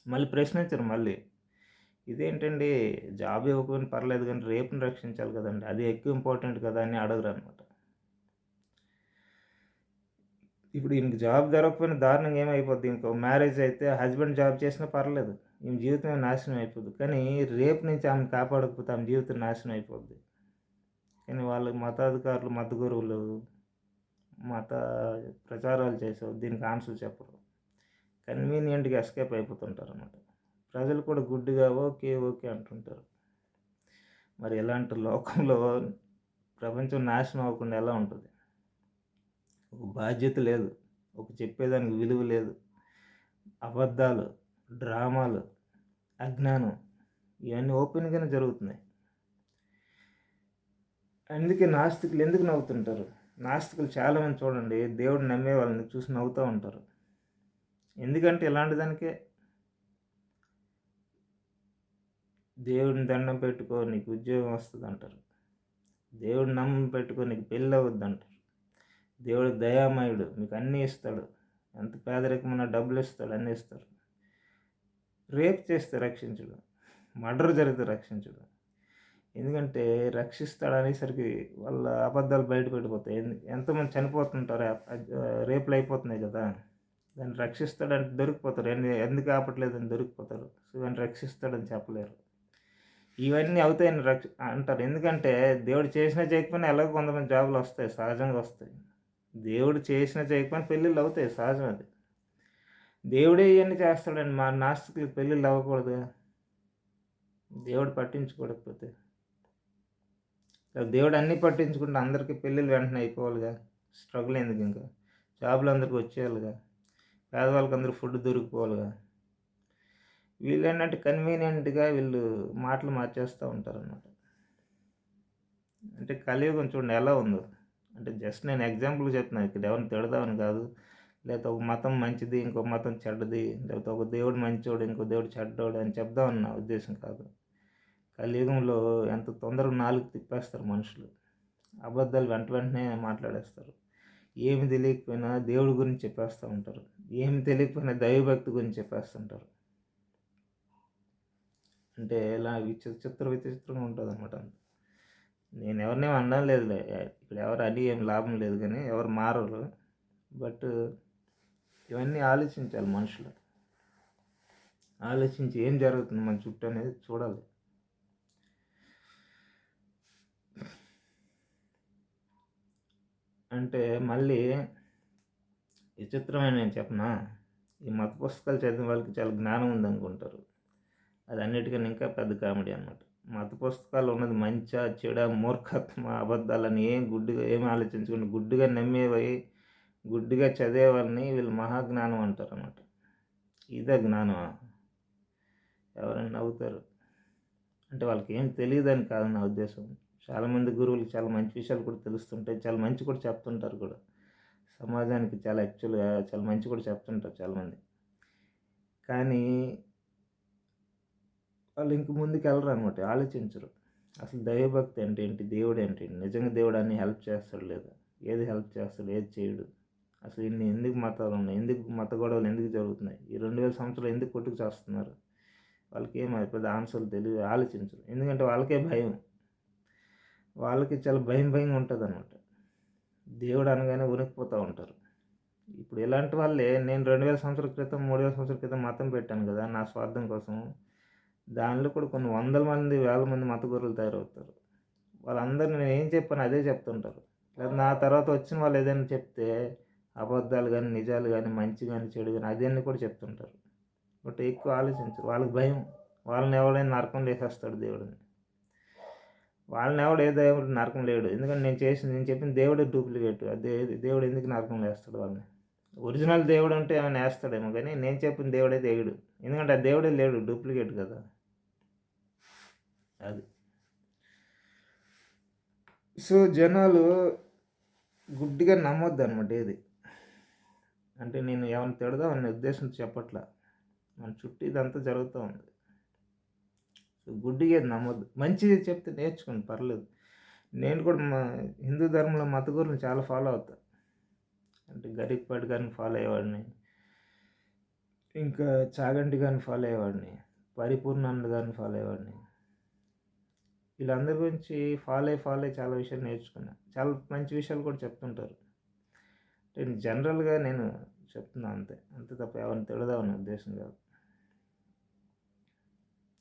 [SPEAKER 1] మళ్ళీ ప్రశ్నించరు మళ్ళీ. ఇదేంటండి జాబ్ ఇవ్వకపోయినా పర్లేదు గానీ రేపుని రక్షించాలి కదండీ! అది ఎక్కువ ఇంపార్టెంట్ కదా! అని అడగరనమాట. ఇప్పుడు ఈమెకి జాబ్ దొరకకపోయినా దారుణంగా ఏమైపోద్ది ఇంకో మ్యారేజ్ అయితే హస్బెండ్ జాబ్ చేసినా పర్లేదు. ఈమె జీవితమే నాశనం అయిపోద్ది. కానీ రేప్ నుంచి ఆమెను కాపాడకపోతే ఆమె జీవితం నాశనం అయిపోద్ది. కానీ వాళ్ళు మతాధికారులు, మత గురువులు మత ప్రచారాలు చేసావు దీనికి ఆన్సర్ చెప్పరు. కన్వీనియంట్‌గా ఎస్కేప్ అయిపోతుంటారనమాట. ప్రజలు కూడా గుడ్డిగా ఓకే, ఓకే అంటుంటారు. మరి ఇలాంటి లోకంలో ప్రపంచం నాశనం అవ్వకుండా ఎలా ఉంటది? ఒక బాధ్యత లేదు. ఒక చెప్పేదానికి విలువ లేదు. అబద్ధాలు, డ్రామాలు, అజ్ఞానం ఇవన్నీ ఓపెన్‌గానే జరుగుతున్నాయి. అందుకే నాస్తికులు ఎందుకు నవ్వుతుంటారు? నాస్తికులు చాలామంది చూడండి దేవుడిని నమ్మే వాళ్ళని చూసి నవ్వుతా ఉంటారు. ఎందుకంటే ఇలాంటి దానికే దేవుడిని దండం పెట్టుకో నీకు ఉద్యోగం వస్తదంటారు. దేవుడిని పెట్టుకో నీకు పెళ్ళవుద్దంటారు. దేవుడు దయామయుడు మీకు అన్నీ ఇస్తాడు. ఎంత పేదరికమున్నా డబ్బులిస్తాడు, అన్నీ ఇస్తారు. రేప్ చేస్తే రక్షించడు. మర్డర్ జరిగితే రక్షించడు. ఎందుకంటే రక్షిస్తాడనేసరికి వాళ్ళ అబద్ధాలు బయట పెట్టిపోతాయి. ఎంతోమంది చనిపోతుంటారు. రేపులు అయిపోతున్నాయి కదా! దాన్ని రక్షిస్తాడంటే దొరికిపోతారు. ఎందుకు ఆపట్లేదని దొరికిపోతారు. సో, ఇవన్నీ రక్షిస్తాడని చెప్పలేరు. ఇవన్నీ అవుతాయని అంటారు. ఎందుకంటే దేవుడు చేసినా చేయకపోయినా ఎలాగో కొంతమంది జాబులొస్తాయి. సహజంగా వస్తాయి. దేవుడు చేసినా చేయకపోయినా పెళ్ళిళ్ళు అవుతాయి. సహజం అది. దేవుడే ఇయన్నీ చేస్తాడండి. మా నాస్తికులకి పెళ్ళిళ్ళు అవ్వకూడదా? దేవుడు పట్టించుకోకపోతే. దేవుడు అన్నీ పట్టించుకుంటే అందరికీ పెళ్ళిళ్ళు వెంటనే అయిపోవాలిగా. స్ట్రగుల్ ఎందుకింక? జాబులు అందరికి వచ్చేయాలిగా. పేదవాళ్ళకి అందరికి ఫుడ్ దొరికిపోవాలిగా. వీళ్ళేంటంటే కన్వీనియంట్‌గా మాటలు మార్చేస్తా ఉంటారనమాట. అంటే కలియుగం చూడండి ఎలా ఉందో. అంటే జస్ట్ నేను ఎగ్జాంపుల్‌కి చెప్తున్నాను. ఇక్కడ ఎవరిని తిడదామని కాదు. లేకపోతే ఒక మతం మంచిది, ఇంకో మతం చెడ్డది. లేకపోతే ఒక దేవుడు మంచోడు, ఇంకో దేవుడు చెడ్డోడు అని చెప్దామని నా ఉద్దేశ్యం కాదు. కలియుగంలో ఎంత తొందరగా నాలుక తిప్పేస్తారు మనుషులు. అబద్ధాలు వెంటనే మాట్లాడేస్తారు. ఏమి తెలియకపోయినా దేవుడి గురించి చెప్పేస్తూ ఉంటారు. ఏమి తెలియకపోయినా దైవభక్తి గురించి చెప్పేస్తుంటారు. అంటే ఇలా విచిత్రంగా ఉంటుందన్నమాట. నేను ఎవరినేమి అనడం లేదులే. ఇక్కడ ఎవరు అని ఏం లాభం లేదు కానీ ఎవరు మారరు. బట్ ఇవన్నీ ఆలోచించాలి మనుషులు. ఆలోచించి ఏం జరుగుతుంది మన చుట్టూ అనేది చూడాలి. అంటే మళ్ళీ విచిత్రమైన నేను చెప్పనా, ఈ మత పుస్తకాలు చదివిన వాళ్ళకి చాలా జ్ఞానం ఉందనుకుంటారు. అది అన్నిటికన్నా ఇంకా పెద్ద కామెడీ అనమాట. మత పుస్తకాలు ఉన్నది మంచా, చెడా, మూర్ఖత్వమా, అబద్ధాలని గుడ్డిగా ఏం ఆలోచించకుండా గుడ్డిగా నమ్మేవి, గుడ్డిగా చదివేవాళ్ళని వీళ్ళు మహాజ్ఞానం అంటారన్నమాట. ఇదే జ్ఞానమా? ఎవరైనా నవ్వుతారు. అంటే వాళ్ళకి ఏం తెలియదని కాదు నా ఉద్దేశం. చాలామంది గురువులు చాలా మంచి విషయాలు కూడా తెలుస్తుంటాయి. చాలా మంచి కూడా చెప్తుంటారు కూడా. సమాజానికి చాలా యాక్చువల్‌గా చాలా మంచి కూడా చెప్తుంటారు చాలామంది. కానీ వాళ్ళు ఇంక ముందుకెళ్ళరనమాట. ఆలోచించరు. అసలు దైవభక్తి అంటే ఏంటి? దేవుడు అంటే ఏంటి? నిజంగా దేవుడు అన్నీ హెల్ప్ చేస్తాడు లేదా? ఏది హెల్ప్ చేస్తాడు? ఏది చేయడు? అసలు ఇన్ని ఎందుకు మతాలున్నాయి? ఎందుకు మత గొడవలు ఎందుకు జరుగుతున్నాయి? ఈ 2000 సంవత్సరాలు ఎందుకు కొట్టుకు చేస్తున్నారు? వాళ్ళకేం పెద్ద ఆన్సర్లు తెలియదు. ఆలోచించరు. ఎందుకంటే వాళ్ళకే భయం. వాళ్ళకి చాలా భయంగా ఉంటుందన్నమాట. దేవుడు అనగానే వణికిపోతూ ఉంటారు. ఇప్పుడు ఇలాంటి వాళ్ళే నేను 2000 సంవత్సరాల క్రితం, 3000 సంవత్సరాల క్రితం మతం పెట్టాను కదా! నా స్వార్థం కోసం. దానిలో కూడా కొన్ని వందల మంది, వేల మంది మత గురువులు తయారవుతారు. వాళ్ళందరిని నేనేం చెప్పానో అదే చెప్తుంటారు. లేదా నా తర్వాత వచ్చిన వాళ్ళు ఏదైనా చెప్తే అబద్ధాలు గానీ, నిజాలు గానీ, మంచి గానీ, చెడు గానీ అదన్నీ కూడా చెప్తుంటారు. బట్ ఎక్కువ ఆలోచించరు. వాళ్ళకి భయం. వాళ్ళని ఎవడైనా నరకంలో వేసేస్తాడు దేవుడిని. వాళ్ళని ఎవడు ఏ దేవుడు నరకం లేడు. ఎందుకంటే నేను చెప్పిన దేవుడే డూప్లికేట్. దేవుడు ఎందుకు నరకంలో వేస్తాడు వాళ్ళని? ఒరిజినల్ దేవుడు అంటే ఏమైనా వేస్తాడేమో కానీ నేను చెప్పిన దేవుడైతే వేయడు. ఎందుకంటే ఆ దేవుడే లేడు, డూప్లికేట్ కదా. అది. సో జనాలు గుడ్డిగా నమ్మొద్దు అనమాట ఏది. అంటే నేను ఏమైనా తిడదాం అనే ఉద్దేశంతో చెప్పట్లా. మన చుట్టూ ఇదంతా జరుగుతూ ఉంది. సో గుడ్డిగా ఏది నమ్మొద్దు. మంచిది చెప్తే నేర్చుకోండి, పర్లేదు. నేను కూడా మా హిందూ ధర్మంలో మత గురువుని చాలా ఫాలో అవుతా. అంటే గరికపాటి గారిని ఫాలో అయ్యేవాడిని. ఇంకా చాగంటి గారిని ఫాలో అయ్యేవాడిని. పరిపూర్ణానంద గారిని ఫాలో అయ్యేవాడిని. వీళ్ళందరి గురించి ఫాలో అయ్యి చాలా విషయాలు నేర్చుకున్నా. చాలా మంచి విషయాలు కూడా చెప్తుంటారు. అంటే జనరల్‌గా నేను చెప్తున్నా అంతే. అంతే తప్ప ఎవరిని తిడదామనే ఉద్దేశం కాదు.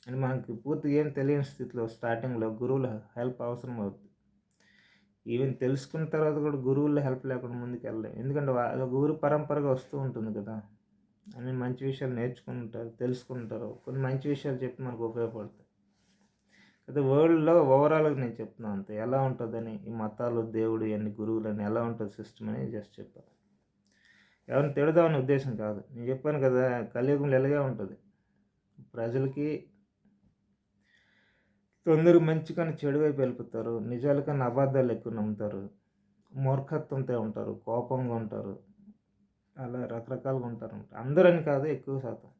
[SPEAKER 1] అంటే మనకి పూర్తిగా ఏం తెలియని స్థితిలో స్టార్టింగ్‌లో గురువుల హెల్ప్ అవసరం అవుద్ది. ఈవెన్ తెలుసుకున్న తర్వాత కూడా గురువుల హెల్ప్ లేకుండా ముందుకెళ్ళలేం. ఎందుకంటే గురు పరంపరగా వస్తూ ఉంటుంది కదా! అన్ని మంచి విషయాలు నేర్చుకుంటారు, తెలుసుకుంటారు. కొన్ని మంచి విషయాలు చెప్పి మనకు ఉపయోగపడతాయి. అయితే వరల్డ్‌లో ఓవరాల్‌గా నేను చెప్తున్నాను అంతే. ఎలా ఉంటుందని ఈ మతాలు, దేవుడు ఇయన్నీ గురువులని ఎలా ఉంటుంది సిస్టమ్ అని జస్ట్ చెప్పాను. ఎవరిని తిడదామనే ఉద్దేశం కాదు. నేను చెప్పాను కదా! కలియుగంలో ఇలాగే ఉంటుంది. ప్రజలకి తొందరగా మంచి కన్నా చెడు వైపు వెళ్ళిపోతారు. నిజాల కన్నా అబద్ధాలు ఎక్కువ నమ్ముతారు. మూర్ఖత్వంతో ఉంటారు. కోపంగా ఉంటారు. అలా రకరకాలుగా ఉంటారన్నమాట. అందరని కాదు, ఎక్కువ శాతం.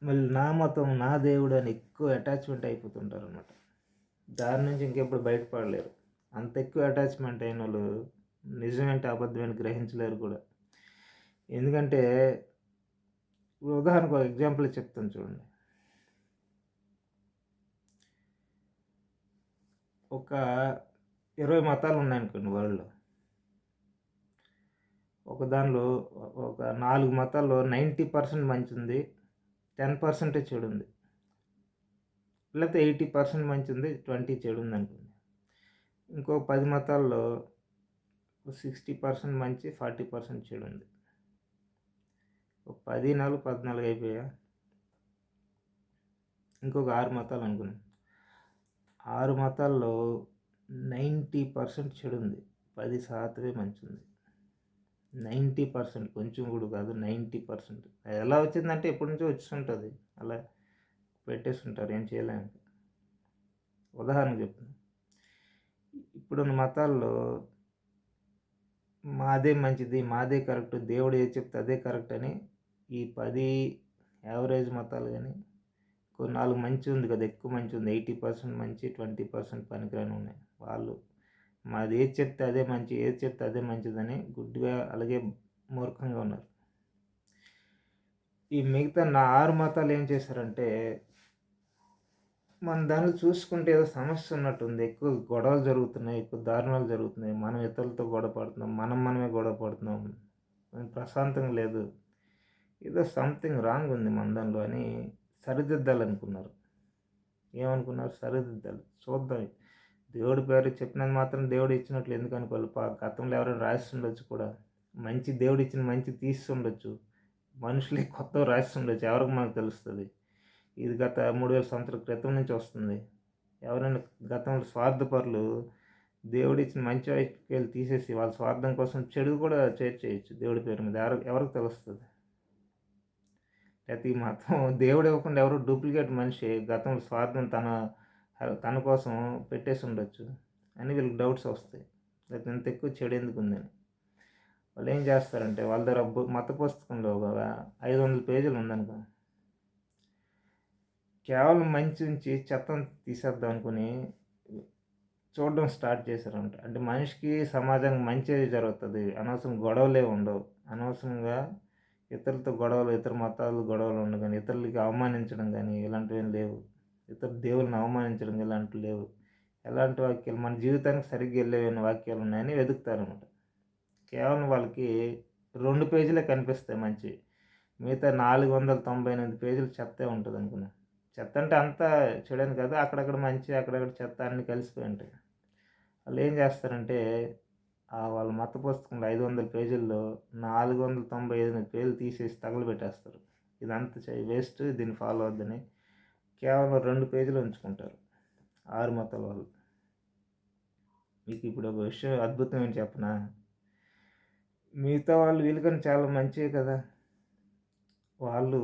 [SPEAKER 1] మళ్ళీ నా మతం, నా దేవుడు అని ఎక్కువ అటాచ్మెంట్ అయిపోతుంటారన్నమాట. దాని నుంచి ఇంకెప్పుడు బయటపడలేరు. అంత ఎక్కువ అటాచ్మెంట్ అయిన వాళ్ళు నిజమేంటి అబద్ధమని గ్రహించలేరు కూడా. ఎందుకంటే ఇప్పుడు ఉదాహరణకు ఒక ఎగ్జాంపుల్ చెప్తాను చూడండి. ఒక 20 మతాలు ఉన్నాయనుకోండి వరల్డ్‌లో. ఒక దానిలో ఒక 4 మతాల్లో 90% మంచుంది. 10% చెడుంది. లేతే 80% మంచుంది. 20 చెడుందనుకోండి. ఇంకో 10 మతాల్లో 60% మంచి, 40% చెడుంది. ఒక 10, 4, 14 అయిపోయాయా? ఇంకొక 6 మతాలనుకుందాం. 6 మతాల్లో 90% చెడుంది. 10% మంచుంది. 90% కొంచెం గూడా కాదు. 90% అదెలా వచ్చిందంటే ఎప్పటినుంచో వచ్చుంటది. అలా పెట్టేసుంటారు. ఏం చేయలేం. ఉదాహరణకు చెప్తున్నా. ఇప్పుడున్న మతాల్లో మాదే మంచిది, మాదే కరెక్ట్, దేవుడు ఏది చెప్తే అదే కరెక్ట్ అని ఈ 10 యావరేజ్ మతాలు గాని, ఇంకో 4 మంచి ఉంది కదా! ఎక్కువ మంచి ఉంది. 80% మంచి, 20% పనికిరానివున్నాయి. వాళ్ళు మాది ఏది చెప్తే అదే మంచి, ఏది చెప్తే అదే మంచిదని గుడ్డిగా అలాగే మూర్ఖంగా ఉన్నారు. ఈ మిగతా 6 మతాలు ఏం చేశారంటే, మన దానిలో చూసుకుంటే ఏదో సమస్య ఉన్నట్టుంది. ఎక్కువ గొడవలు జరుగుతున్నాయి. ఎక్కువ దారుణాలు జరుగుతున్నాయి. మనం ఇతరులతో గొడవ పడుతున్నాం. మనమే గొడవ పడుతున్నాం. ప్రశాంతంగా లేదు. ఏదో సంథింగ్ రాంగ్ ఉంది మన దానిలో అని సరిదిద్దాలనుకున్నారు. ఏమనుకున్నారు? సరిదిద్దాలి. చూద్దాం. దేవుడి పేరు చెప్పినంత మాత్రం దేవుడు ఇచ్చినట్లు ఎందుకు అనుకోవాలి? గతంలో ఎవరైనా రాసిసుండొచ్చు కూడా. దేవుడిచ్చిన మంచి తీస్తుండొచ్చు. మనుషులే కొత్తవి రాసిసుండొచ్చు. ఎవరికి మనకు తెలుస్తది? ఇది గత 3000 సంవత్సరాల క్రితం నుంచి వస్తుంది. ఎవరైనా గతంలో స్వార్థపరులు దేవుడిచ్చిన మంచి వాక్యాలు తీసేసి వాళ్ళ స్వార్థం కోసం చెడు కూడా చేర్చేయొచ్చు దేవుడి పేరు మీద. ఎవరికి తెలుస్తది? లేతే ఈ మతం దేవుడు ఇవ్వకుండా ఎవరో డూప్లికేట్ మనిషి గతంలో స్వార్థం తన కోసం పెట్టేసుండొచ్చు అని వీళ్ళకి డౌట్స్ వస్తాయి. లేతే ఇంత ఎక్కువ చెడు ఎందుకుందని. వాళ్ళేం చేస్తారంటే వాళ్ళ దగ్గర మత పుస్తకంలో ఒక 500 పేజీలు ఉందనుకో, కేవలం మంచి ఉంచి చెత్తను తీసేద్దాం అనుకుని చూడడం స్టార్ట్ చేశారంట. అంటే మనిషికి, సమాజానికి మంచే జరుగుతది. అనవసరంగా గొడవలే ఉండవు. అనవసరంగా ఇతరులతో గొడవలు, ఇతర మతాలు గొడవలు ఉండవు గానీ, ఇతరులకి అవమానించడం గానీ ఇలాంటివేం లేవు. ఇతర దేవుళ్ళని అవమానించడం ఇలాంటివి లేవు. ఎలాంటి వాక్యాలు మన జీవితానికి సరిగ్గా ఎళ్ళేవైన వాక్యాలు ఉన్నాయని వెతుకుతారనమాట. కేవలం వాళ్ళకి 2 పేజీలే కనిపిస్తాయి మంచివి. మిగతా 498 పేజీలు చెత్తే ఉంటదనుకుందాం. చెత్త అంటే అంతా చెడని కాదు. అక్కడక్కడ మంచి, అక్కడక్కడ చెత్త అన్నీ కలిసిపోయి ఉంటాయి. వాళ్ళేం చేస్తారంటే వాళ్ళ మత పుస్తకంలో 500 పేజీల్లో 498 పేజీలు తీసేసి తగలబెట్టేస్తారు. ఇదంతా వేస్ట్, దీన్ని ఫాలో అవ్వద్దని కేవలం 2 పేజీలు ఉంచుకుంటారు 6 మతాల వాళ్ళు. మీకు ఇప్పుడు ఒక విషయం అద్భుతం ఏంటి చెప్పనా? మిగతా వాళ్ళు వీళ్ళకన్నా చాలా మంచియే కదా! వాళ్ళు